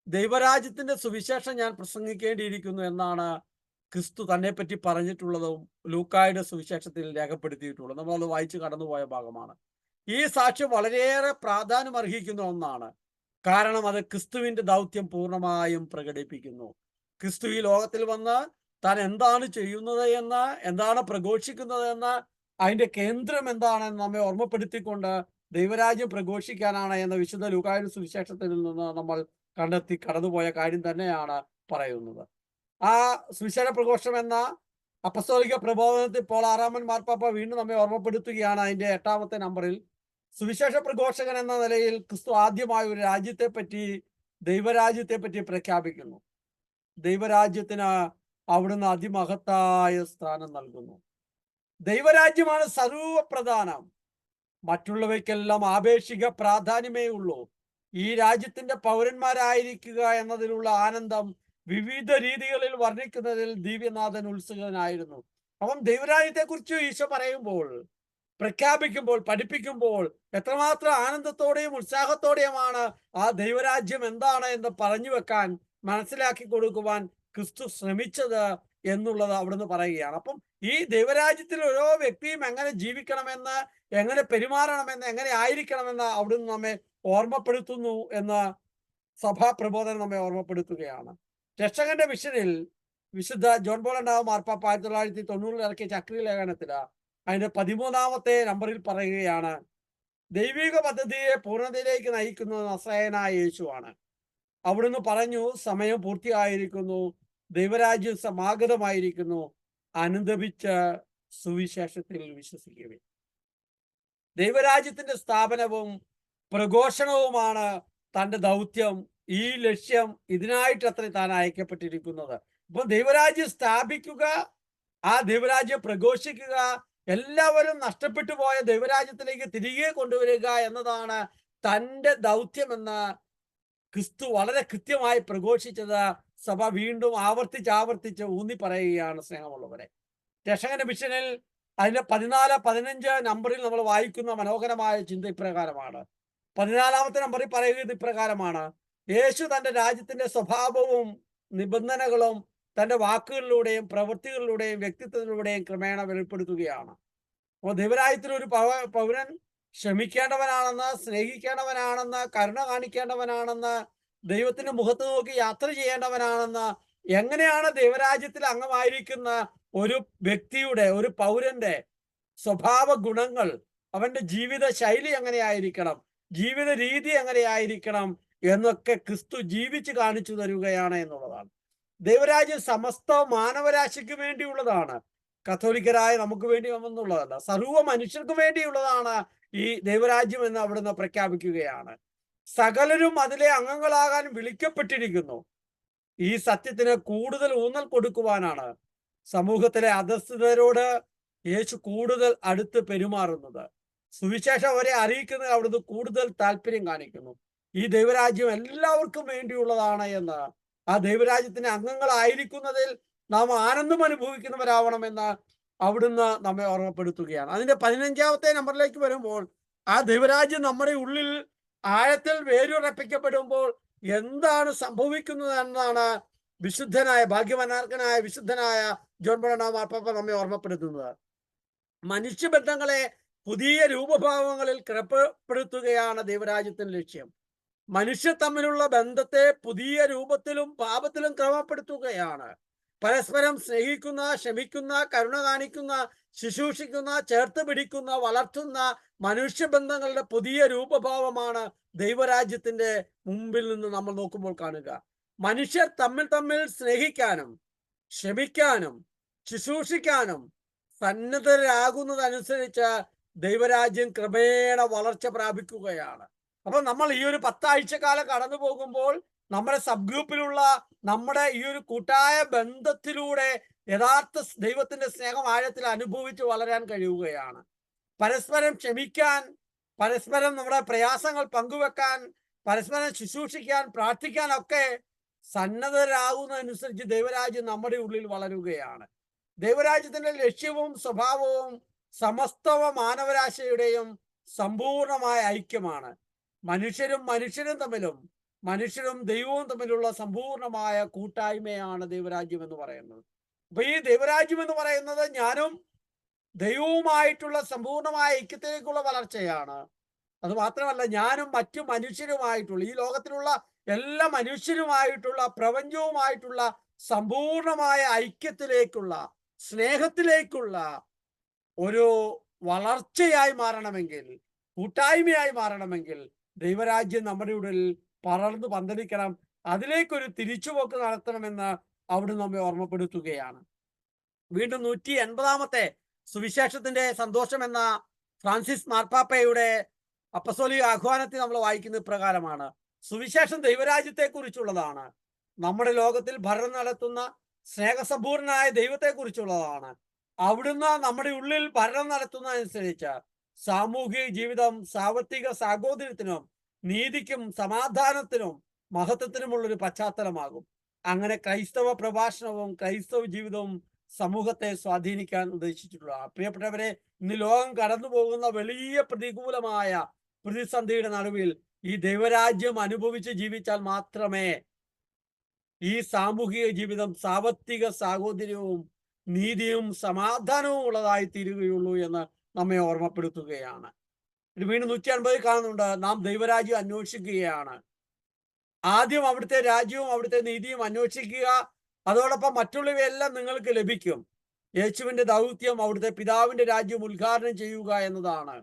ദൈവരാജ്യത്തിന്റെ സുവിശേഷം ഞാൻ പ്രസംഗിക്കേണ്ടിയിരിക്കുന്നു എന്നാണ് ക്രിസ്തു തന്നെ പറ്റി പറഞ്ഞിട്ടുള്ളതും ലൂക്കായുടെ സുവിശേഷത്തിൽ രേഖപ്പെടുത്തിയിട്ടുള്ളത്. നമ്മളത് വായിച്ച് കടന്നുപോയ ഭാഗമാണ്. ഈ സാക്ഷ്യം വളരെയേറെ പ്രാധാന്യം അർഹിക്കുന്ന ഒന്നാണ്. കാരണം അത് ക്രിസ്തുവിന്റെ ദൗത്യം പൂർണ്ണമായും പ്രകടിപ്പിക്കുന്നു. ക്രിസ്തു ഈ ലോകത്തിൽ വന്ന് താൻ എന്താണ് ചെയ്യുന്നത് എന്ന്, എന്താണ് പ്രഘോഷിക്കുന്നത് എന്ന്, അതിന്റെ കേന്ദ്രം എന്താണെന്ന് നമ്മെ ഓർമ്മപ്പെടുത്തിക്കൊണ്ട് ദൈവരാജ്യം പ്രഘോഷിക്കാനാണ് എന്ന വിശുദ്ധ ലൂക്കായുടെ സുവിശേഷത്തിൽ നിന്ന് നമ്മൾ കണ്ടെത്തി കടന്നുപോയ കാര്യം തന്നെയാണ് പറയുന്നത്. ആ സുവിശേഷ പ്രഘോഷണം എന്ന അപ്പസ്തോലിക പ്രബോധനത്തിൽ പോൾ ആറാമൻ മാർപ്പാപ്പ വീണ്ടും നമ്മെ ഓർമ്മപ്പെടുത്തുകയാണ്. അതിന്റെ 8ാമത്തെ നമ്പറിൽ സുവിശേഷ പ്രഘോഷകൻ എന്ന നിലയിൽ ക്രിസ്തു ആദ്യമായ ഒരു രാജ്യത്തെപ്പറ്റി, ദൈവരാജ്യത്തെപ്പറ്റി പ്രഖ്യാപിക്കുന്നു. ദൈവരാജ്യത്തിന് അവിടുന്ന് അതിമഹത്തായ സ്ഥാനം നൽകുന്നു. ദൈവരാജ്യമാണ് സർവപ്രധാനം. മറ്റുള്ളവയ്ക്കെല്ലാം ആപേക്ഷിക പ്രാധാന്യമേ ഉള്ളൂ. ഈ രാജ്യത്തിന്റെ പൗരന്മാരായിരിക്കുക എന്നതിലുള്ള ആനന്ദം വിവിധ രീതികളിൽ വർണ്ണിക്കുന്നതിൽ ദിവ്യനാഥൻ ഉത്സുകനായിരുന്നു. അപ്പം ദൈവരാജ്യത്തെക്കുറിച്ച് ഈശോ പറയുമ്പോൾ, പ്രഖ്യാപിക്കുമ്പോൾ, പഠിപ്പിക്കുമ്പോൾ എത്രമാത്രം ആനന്ദത്തോടെയും ഉത്സാഹത്തോടെയുമാണ് ആ ദൈവരാജ്യം എന്താണ് എന്ന് പറഞ്ഞു വെക്കാൻ, മനസ്സിലാക്കി കൊടുക്കുവാൻ ക്രിസ്തു ശ്രമിച്ചത് എന്നുള്ളത് അവിടുന്ന് പറയുകയാണ്. അപ്പം ഈ ദൈവരാജ്യത്തിൽ ഓരോ വ്യക്തിയും എങ്ങനെ ജീവിക്കണമെന്ന്, എങ്ങനെ പെരുമാറണമെന്ന്, എങ്ങനെ ആയിരിക്കണമെന്ന് അവിടുന്ന് നമ്മെ ഓർമ്മപ്പെടുത്തുന്നു എന്ന് സഭാ പ്രബോധനം നമ്മെ ഓർമ്മപ്പെടുത്തുകയാണ്. രക്ഷകന്റെ മിഷനിൽ വിശുദ്ധ ജോൺ പോൾ രണ്ടാമൻ മാർപ്പാപ്പ 1990 ഇറക്കിയ ചക്രി ലേഖനത്തില് അതിന്റെ 13ാമത്തെ നമ്പറിൽ പറയുകയാണ്, ദൈവിക പദ്ധതിയെ പൂർണ്ണതയിലേക്ക് നയിക്കുന്നത് നസറേയനായ യേശുവാണ്. അവിടുന്ന് പറഞ്ഞു, സമയം പൂർത്തിയായിരിക്കുന്നു, ദൈവരാജ്യം സമാഗതമായിരിക്കുന്നു, അനുദപിച്ച് സുവിശേഷത്തിൽ വിശ്വസിക്കുവിൻ. ദൈവരാജ്യത്തിന്റെ സ്ഥാപനവും പ്രഘോഷണവുമാണ് തന്റെ ദൗത്യം. ഈ ലക്ഷ്യം, ഇതിനായിട്ടത്ര താൻ അയക്കപ്പെട്ടിരിക്കുന്നത്. ഇപ്പൊ ദൈവരാജ്യം സ്ഥാപിക്കുക, ആ ദൈവരാജ്യം പ്രഘോഷിക്കുക, എല്ലാവരും നഷ്ടപ്പെട്ടു പോയ ദൈവരാജ്യത്തിലേക്ക് തിരികെ കൊണ്ടുവരിക എന്നതാണ് തൻ്റെ ദൗത്യമെന്ന് ക്രിസ്തു വളരെ കൃത്യമായി പ്രഘോഷിച്ചത് സഭ വീണ്ടും ആവർത്തിച്ച് ഊന്നി പറയുകയാണ്. സ്നേഹമുള്ളവരെ, രക്ഷകന്റെ മിഷനിൽ അതിന്റെ 14, 15 നമ്പറിൽ നമ്മൾ വായിക്കുന്ന മനോഹരമായ ചിന്ത ഇപ്രകാരമാണ്. 14ാമത്തെ നമ്പറിൽ പറയുന്നത് ഇപ്രകാരമാണ്, യേശു തന്റെ രാജ്യത്തിന്റെ സ്വഭാവവും നിബന്ധനകളും തന്റെ വാക്കുകളിലൂടെയും പ്രവൃത്തികളിലൂടെയും വ്യക്തിത്വത്തിലൂടെയും ക്രമേണ വെളിപ്പെടുത്തുകയാണ്. അപ്പോൾ ദൈവരാജ്യത്തിൽ ഒരു പൗരൻ ക്ഷമിക്കേണ്ടവനാണെന്ന്, സ്നേഹിക്കേണ്ടവനാണെന്ന്, കരുണ കാണിക്കേണ്ടവനാണെന്ന്, ദൈവത്തിന്റെ മുഖത്ത് നോക്കി യാത്ര ചെയ്യേണ്ടവനാണെന്ന്, എങ്ങനെയാണ് ദൈവരാജ്യത്തിൽ അംഗമായിരിക്കുന്ന ഒരു വ്യക്തിയുടെ, ഒരു പൗരന്റെ സ്വഭാവ ഗുണങ്ങൾ, അവന്റെ ജീവിത ശൈലി എങ്ങനെയായിരിക്കണം, ജീവിത രീതി എങ്ങനെയായിരിക്കണം എന്നൊക്കെ ക്രിസ്തു ജീവിച്ച് കാണിച്ചു തരികയാണ് എന്നുള്ളതാണ്. ദൈവരാജ്യം സമസ്ത മാനവരാശിക്ക് വേണ്ടിയുള്ളതാണ്. കത്തോലിക്കരായ നമുക്ക് വേണ്ടി വന്നുള്ളതല്ല, സർവ്വ മനുഷ്യർക്ക് വേണ്ടിയുള്ളതാണ് ഈ ദൈവരാജ്യം എന്ന് അവിടുന്ന് പ്രഖ്യാപിക്കുകയാണ്. സകലരും അതിലെ അംഗങ്ങളാകാൻ വിളിക്കപ്പെട്ടിരിക്കുന്നു. ഈ സത്യത്തിന് കൂടുതൽ ഊന്നൽ കൊടുക്കുവാനാണ് സമൂഹത്തിലെ അധസ്ഥിതരോട് യേശു കൂടുതൽ അടുത്ത് പെരുമാറുന്നത്. സുവിശേഷം അവരെ അറിയിക്കുന്നത് അവിടുന്ന് കൂടുതൽ താല്പര്യം കാണിക്കുന്നു. ഈ ദൈവരാജ്യം എല്ലാവർക്കും വേണ്ടിയുള്ളതാണ് എന്ന്, ആ ദൈവരാജ്യത്തിന് അംഗങ്ങളായിരിക്കുന്നതിൽ നാം ആനന്ദം അനുഭവിക്കുന്നവരാവണമെന്ന് അവിടുന്ന് നമ്മെ ഓർമ്മപ്പെടുത്തുകയാണ്. അതിന്റെ 15ാമത്തെ നമ്പറിലേക്ക് വരുമ്പോൾ, ആ ദൈവരാജ്യം നമ്മുടെ ഉള്ളിൽ ആഴത്തിൽ വേരുറപ്പിക്കപ്പെടുമ്പോൾ എന്താണ് സംഭവിക്കുന്നത് എന്നാണ് വിശുദ്ധനായ, ഭാഗ്യവാനാർക്കനായ വിശുദ്ധനായ ജോൺ പോൾ രണ്ടാമൻ മാർപ്പാപ്പ നമ്മെ ഓർമ്മപ്പെടുത്തുന്നത്. മനുഷ്യബന്ധങ്ങളെ പുതിയ രൂപഭാവങ്ങളിൽ ക്രമപ്പെടുത്തുകയാണ് ദൈവരാജ്യത്തിന്റെ ലക്ഷ്യം. മനുഷ്യർ തമ്മിലുള്ള ബന്ധത്തെ പുതിയ രൂപത്തിലും പാപത്തിലും ക്രമപ്പെടുത്തുകയാണ്. പരസ്പരം സ്നേഹിക്കുന്ന, ക്ഷമിക്കുന്ന, കരുണ കാണിക്കുന്ന, ശുശ്രൂഷിക്കുന്ന, ചേർത്ത് പിടിക്കുന്ന, വളർത്തുന്ന മനുഷ്യബന്ധങ്ങളുടെ പുതിയ രൂപഭാവമാണ് ദൈവരാജ്യത്തിന്റെ മുമ്പിൽ നിന്ന് നമ്മൾ നോക്കുമ്പോൾ കാണുക. മനുഷ്യർ തമ്മിൽ സ്നേഹിക്കാനും ക്ഷമിക്കാനും ശുശ്രൂഷിക്കാനും സന്നദ്ധരാകുന്നതനുസരിച്ച് ദൈവരാജ്യം ക്രമേണ വളർച്ച പ്രാപിക്കുകയാണ്. അപ്പൊ നമ്മൾ ഈ ഒരു 10 ആഴ്ചക്കാലം കടന്നു പോകുമ്പോൾ നമ്മുടെ സബ് ഗ്രൂപ്പിലുള്ള നമ്മുടെ ഈ ഒരു കൂട്ടായ ബന്ധത്തിലൂടെ യഥാർത്ഥ ദൈവത്തിന്റെ സ്നേഹം ആഴത്തിൽ അനുഭവിച്ച് വളരാൻ കഴിയുകയാണ്. പരസ്പരം ക്ഷമിക്കാൻ, പരസ്പരം നമ്മുടെ പ്രയാസങ്ങൾ പങ്കുവെക്കാൻ, പരസ്പരം ശുശ്രൂഷിക്കാൻ, പ്രാർത്ഥിക്കാനൊക്കെ സന്നദ്ധരാകുന്നതനുസരിച്ച് ദൈവരാജ്യം നമ്മുടെ ഉള്ളിൽ വളരുകയാണ്. ദൈവരാജ്യത്തിന്റെ ലക്ഷ്യവും സ്വഭാവവും സമസ്ത മാനവരാശിയുടെയും സമ്പൂർണമായ ഐക്യമാണ്. മനുഷ്യരും തമ്മിലും മനുഷ്യരും ദൈവവും തമ്മിലുള്ള സമ്പൂർണമായ കൂട്ടായ്മയാണ് ദൈവരാജ്യം എന്ന് പറയുന്നത്. അപ്പൊ ഈ ദൈവരാജ്യം എന്ന് പറയുന്നത് ഞാനും ദൈവവുമായിട്ടുള്ള സമ്പൂർണമായ ഐക്യത്തിലേക്കുള്ള വളർച്ചയാണ്. അത് മാത്രമല്ല, ഞാനും മറ്റു മനുഷ്യരുമായിട്ടുള്ള ഈ ലോകത്തിലുള്ള എല്ലാ മനുഷ്യരുമായിട്ടുള്ള പ്രപഞ്ചവുമായിട്ടുള്ള സമ്പൂർണമായ ഐക്യത്തിലേക്കുള്ള സ്നേഹത്തിലേക്കുള്ള ഒരു വളർച്ചയായി മാറണമെങ്കിൽ, കൂട്ടായ്മയായി മാറണമെങ്കിൽ ദൈവരാജ്യം നമ്മുടെ ഉള്ളിൽ പടർന്നു പന്തലിക്കണം. അതിലേക്കൊരു തിരിച്ചുപോക്ക് നടത്തണമെന്ന് അവിടെ നമ്മെ ഓർമ്മപ്പെടുത്തുകയാണ്. വീണ്ടും 180-ാമത്തെ സുവിശേഷത്തിന്റെ സന്തോഷം എന്ന ഫ്രാൻസിസ് മാർപ്പാപ്പയുടെ അപ്പസ്തോലിക ആഹ്വാനത്തിൽ നമ്മൾ വായിക്കുന്ന ഇപ്രകാരമാണ്: സുവിശേഷം ദൈവരാജ്യത്തെ കുറിച്ചുള്ളതാണ്. നമ്മുടെ ലോകത്തിൽ ഭരണം നടത്തുന്ന സ്നേഹസമ്പൂർണനായ ദൈവത്തെ കുറിച്ചുള്ളതാണ്. അവിടുന്ന് നമ്മുടെ ഉള്ളിൽ ഭരണം നടത്തുന്നതനുസരിച്ച് സാമൂഹിക ജീവിതം സാമ്പത്തിക സാഹോദര്യത്തിനും നീതിക്കും സമാധാനത്തിനും മഹത്വത്തിനുമുള്ളൊരു പശ്ചാത്തലമാകും. അങ്ങനെ ക്രൈസ്തവ പ്രഭാഷണവും ക്രൈസ്തവ ജീവിതവും സമൂഹത്തെ സ്വാധീനിക്കാൻ ഉദ്ദേശിച്ചിട്ടുള്ള പ്രിയപ്പെട്ടവരെ, ഇന്ന് ലോകം കടന്നു പോകുന്ന വലിയ പ്രതികൂലമായ പ്രതിസന്ധിയുടെ നടുവിൽ ഈ ദൈവരാജ്യം അനുഭവിച്ച് ജീവിച്ചാൽ മാത്രമേ ഈ സാമൂഹിക ജീവിതം സാമ്പത്തിക സാഹോദര്യവും നീതിയും സമാധാനവും ഉള്ളതായി തീരുകയുള്ളൂ എന്ന് നമ്മെ ഓർമ്മപ്പെടുത്തുകയാണ്. വീണ്ടും 150 കാണുന്നുണ്ട്: നാം ദൈവരാജ്യം അന്വേഷിക്കുകയാണ്. ആദ്യം അവിടുത്തെ രാജ്യവും അവിടുത്തെ നീതിയും അന്വേഷിക്കുക, അതോടൊപ്പം മറ്റുള്ളവയെല്ലാം നിങ്ങൾക്ക് ലഭിക്കും. യേശുവിന്റെ ദൗത്യം അവിടുത്തെ പിതാവിന്റെ രാജ്യം ഉദ്ഘാടനം ചെയ്യുക എന്നതാണ്.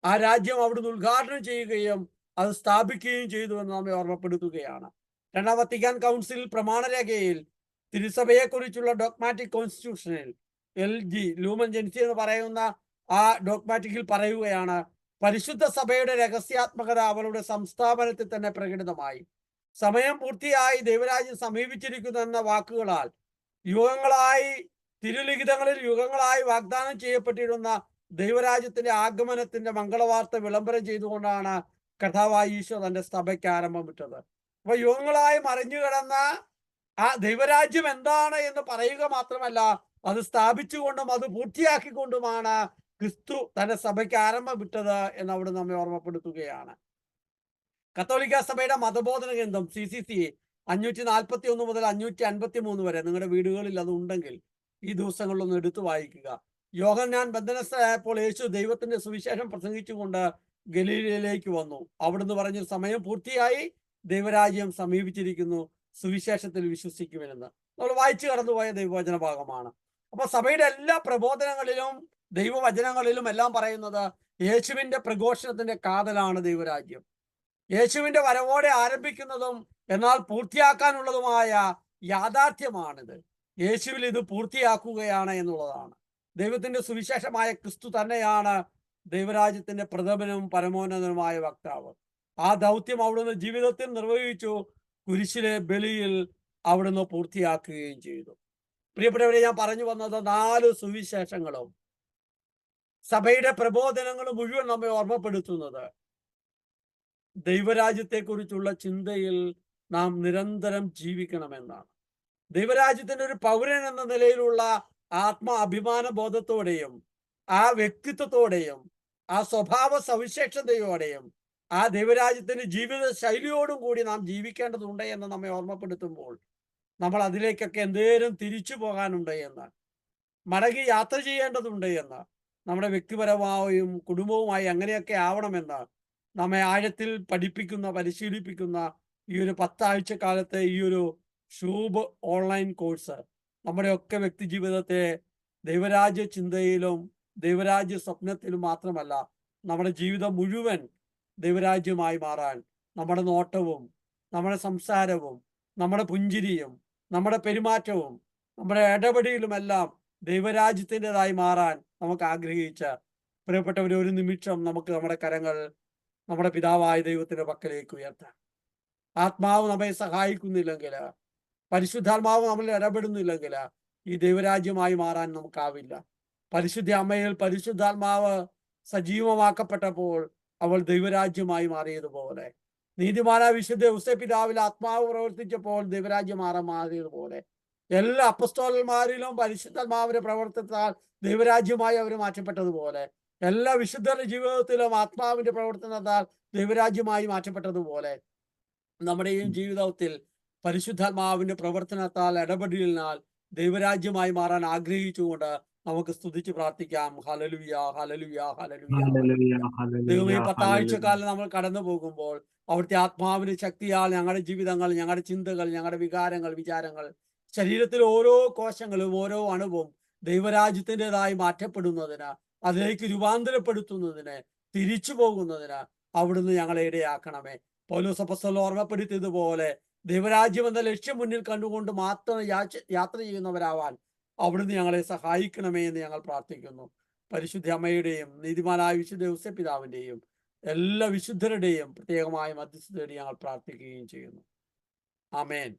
ആ രാജ്യം അവിടുന്ന് ഉദ്ഘാടനം ചെയ്യുകയും അത് സ്ഥാപിക്കുകയും ചെയ്തു എന്ന് നമ്മെ ഓർമ്മപ്പെടുത്തുകയാണ്. രണ്ടാം വത്തിക്കാൻ കൗൺസിൽ പ്രമാണരേഖയിൽ തിരുസഭയെ കുറിച്ചുള്ള ഡോഗ്മാറ്റിക് കോൺസ്റ്റിറ്റ്യൂഷനിൽ LG ലൂമൻ ജെൻസി എന്ന് പറയുന്ന ആ ഡോഗ്മാറ്റിക്കിൽ പറയുകയാണ്: പരിശുദ്ധ സഭയുടെ രഹസ്യാത്മകത അവളുടെ സംസ്ഥാപനത്തിൽ തന്നെ പ്രകടിതമായി. സമയം പൂർത്തിയായി ദൈവരാജ്യം സമീപിച്ചിരിക്കുന്നു എന്ന വാക്കുകളാൽ യുഗങ്ങളായി തിരുലിഖിതങ്ങളിൽ യുഗങ്ങളായി വാഗ്ദാനം ചെയ്യപ്പെട്ടിരുന്ന ദൈവരാജ്യത്തിന്റെ ആഗമനത്തിന്റെ മംഗളവാർത്ത വിളംബരം ചെയ്തുകൊണ്ടാണ് കർത്താവായ ഈശോ തന്റെ സഭയ്ക്ക് ആരംഭമിട്ടത്. അപ്പൊ യുഗങ്ങളായി മറിഞ്ഞു കിടന്ന ആ ദൈവരാജ്യം എന്താണ് എന്ന് പറയുക മാത്രമല്ല, അത് സ്ഥാപിച്ചുകൊണ്ടും അത് പൂർത്തിയാക്കിക്കൊണ്ടുമാണ് ക്രിസ്തു തന്റെ സഭയ്ക്ക് ആരംഭമിട്ടത് എന്ന് അവിടെ നമ്മെ ഓർമ്മപ്പെടുത്തുകയാണ്. കത്തോലിക്ക സഭയുടെ മതബോധന ഗ്രന്ഥം CCC 541 മുതൽ 553 വരെ നിങ്ങളുടെ വീടുകളിൽ അത് ഉണ്ടെങ്കിൽ ഈ ദിവസങ്ങളിലൊന്ന് എടുത്തു വായിക്കുക. യോഹന്നാൻ ബന്ധനസ്ഥനായപ്പോൾ യേശു ദൈവത്തിന്റെ സുവിശേഷം പ്രസംഗിച്ചുകൊണ്ട് ഗലീലയിലേക്ക് വന്നു. അവിടുന്ന് പറഞ്ഞു: സമയം പൂർത്തിയായി, ദൈവരാജ്യം സമീപിച്ചിരിക്കുന്നു, സുവിശേഷത്തിൽ വിശ്വസിക്കുമെന്ന്. നമ്മൾ വായിച്ചു കടന്നുപോയ ദൈവവചന ഭാഗമാണ്. അപ്പൊ സഭയുടെ എല്ലാ പ്രബോധനങ്ങളിലും ദൈവവചനങ്ങളിലും എല്ലാം പറയുന്നത് യേശുവിന്റെ പ്രഘോഷണത്തിന്റെ കാതലാണ് ദൈവരാജ്യം. യേശുവിന്റെ വരവോടെ ആരംഭിക്കുന്നതും എന്നാൽ പൂർത്തിയാക്കാനുള്ളതുമായ യാഥാർത്ഥ്യമാണിത്. യേശുവിൽ ഇത് പൂർത്തിയാക്കുകയാണ് എന്നുള്ളതാണ്. ദൈവത്തിന്റെ സുവിശേഷമായ ക്രിസ്തു തന്നെയാണ് ദൈവരാജ്യത്തിന്റെ പ്രഥമനും പരമോന്നതനുമായ വക്താവ്. ആ ദൗത്യം അവിടുന്ന് ജീവിതത്തിൽ നിർവഹിച്ചു. കുരിശിലെ ബലിയിൽ അവിടുന്ന് പൂർത്തിയാക്കുകയും ചെയ്തു. പ്രിയപ്പെട്ടവരെ, ഞാൻ പറഞ്ഞു വന്നത് 4 സുവിശേഷങ്ങളും സഭയുടെ പ്രബോധനങ്ങളും മുഴുവൻ നമ്മെ ഓർമ്മപ്പെടുത്തുന്നത് ദൈവരാജ്യത്തെക്കുറിച്ചുള്ള ചിന്തയിൽ നാം നിരന്തരം ജീവിക്കണമെന്നാണ്. ദൈവരാജ്യത്തിന്റെ ഒരു പൗരൻ എന്ന നിലയിലുള്ള അഭിമാന ബോധത്തോടെയും ആ വ്യക്തിത്വത്തോടെയും ആ സ്വഭാവ സവിശേഷതയോടെയും ആ ദൈവരാജ്യത്തിന്റെ ജീവിത ശൈലിയോടും കൂടി നാം ജീവിക്കേണ്ടതുണ്ട് എന്ന് നമ്മെ ഓർമ്മപ്പെടുത്തുമ്പോൾ നമ്മൾ അതിലേക്കൊക്കെ എന്തേലും തിരിച്ചു പോകാനുണ്ട് എന്ന്, മടങ്ങി യാത്ര ചെയ്യേണ്ടതുണ്ട് എന്ന്, നമ്മുടെ വ്യക്തിപരമായും കുടുംബവുമായി അങ്ങനെയൊക്കെ ആവണമെന്ന് നമ്മെ ആഴത്തിൽ പഠിപ്പിക്കുന്ന പരിശീലിപ്പിക്കുന്ന ഈ ഒരു 10 ആഴ്ചക്കാലത്തെ ഈ ഒരു ഷൂബ് ഓൺലൈൻ കോഴ്സ് നമ്മുടെയൊക്കെ വ്യക്തി ജീവിതത്തെ ദൈവരാജ്യ ചിന്തയിലും ദൈവരാജ്യ സ്വപ്നത്തിലും മാത്രമല്ല നമ്മുടെ ജീവിതം മുഴുവൻ ദൈവരാജ്യമായി മാറാൻ നമ്മുടെ നോട്ടവും നമ്മുടെ സംസാരവും നമ്മുടെ പുഞ്ചിരിയും നമ്മുടെ പെരുമാറ്റവും നമ്മുടെ ഇടപെടലുമെല്ലാം ദൈവരാജ്യത്തിൻ്റെതായി മാറാൻ നമുക്ക് ആഗ്രഹിച്ച പ്രിയപ്പെട്ടവരെ, ഒരു നിമിഷം നമുക്ക് നമ്മുടെ കരങ്ങൾ നമ്മുടെ പിതാവായ ദൈവത്തിന്റെ പക്കലേക്ക് ഉയർത്താം. ആത്മാവ് നമ്മെ സഹായിക്കുന്നില്ലെങ്കിൽ, പരിശുദ്ധാത്മാവ് നമ്മളിൽ ഇടപെടുന്നില്ലെങ്കിൽ ഈ ദൈവരാജ്യമായി മാറാൻ നമുക്കാവില്ല. പരിശുദ്ധ അമ്മയിൽ പരിശുദ്ധാത്മാവ് സജീവമാക്കപ്പെട്ടപ്പോൾ അവൾ ദൈവരാജ്യമായി മാറിയതുപോലെ, നീതിമാനായ വിശുദ്ധ ഔസേപ്പിതാവിൽ ആത്മാവ് പ്രവർത്തിച്ചപ്പോൾ ദൈവരാജ്യം മാറിയതുപോലെ, എല്ലാ അപ്പസ്തോലന്മാരിലും പരിശുദ്ധാത്മാവിന്റെ പ്രവർത്തനത്താൽ ദൈവരാജ്യമായി അവർ മാറ്റപ്പെട്ടതുപോലെ, എല്ലാ വിശുദ്ധരുടെ ജീവിതത്തിലും ആത്മാവിന്റെ പ്രവർത്തനത്താൽ ദൈവരാജ്യമായി മാറ്റപ്പെട്ടതുപോലെ, നമ്മുടെയും ജീവിതത്തിൽ പരിശുദ്ധാത്മാവിന്റെ പ്രവർത്തനത്താൽ ഇടപെടലിനാൽ ദൈവരാജ്യമായി മാറാൻ ആഗ്രഹിച്ചുകൊണ്ട് നമുക്ക് സ്തുതിച്ച് പ്രാർത്ഥിക്കാം. Hallelujah, hallelujah, hallelujah. ദൈവമേ, 10 ആഴ്ചക്കാലം നമ്മൾ കടന്നു പോകുമ്പോൾ അവിടുത്തെ ആത്മാവിന്റെ ശക്തിയാൽ ഞങ്ങളുടെ ജീവിതങ്ങൾ, ഞങ്ങളുടെ ചിന്തകൾ, ഞങ്ങളുടെ വികാരങ്ങൾ, വിചാരങ്ങൾ, ശരീരത്തിലെ ഓരോ കോശങ്ങളും ഓരോ അണുവും ദൈവരാജ്യത്തിൻ്റെതായി മാറ്റപ്പെടുന്നതിന്, അതിലേക്ക് രൂപാന്തരപ്പെടുത്തുന്നതിന്, തിരിച്ചു പോകുന്നതിന് അവിടുന്ന് ഞങ്ങളെ ഇടയാക്കണമേ. പൗലോസ് അപ്പോസ്തലൻ ഓർമ്മപ്പെടുത്തിയതുപോലെ ദൈവരാജ്യം എന്ന ലക്ഷ്യം മുന്നിൽ കണ്ടുകൊണ്ട് മാത്രം യാത്ര ചെയ്യുന്നവരാവാൻ അവിടുന്ന് ഞങ്ങളെ സഹായിക്കണമേ എന്ന് ഞങ്ങൾ പ്രാർത്ഥിക്കുന്നു. പരിശുദ്ധ അമ്മയുടെയും നീതിമാനായ വിശുദ്ധ ഔസേപ്പിതാവിന്റെയും എല്ലാ വിശുദ്ധരുടെയും പ്രത്യേകമായ മധ്യസ്ഥതയോടെ ഞങ്ങൾ പ്രാർത്ഥിക്കുകയും ചെയ്യുന്നു. ആമേൻ.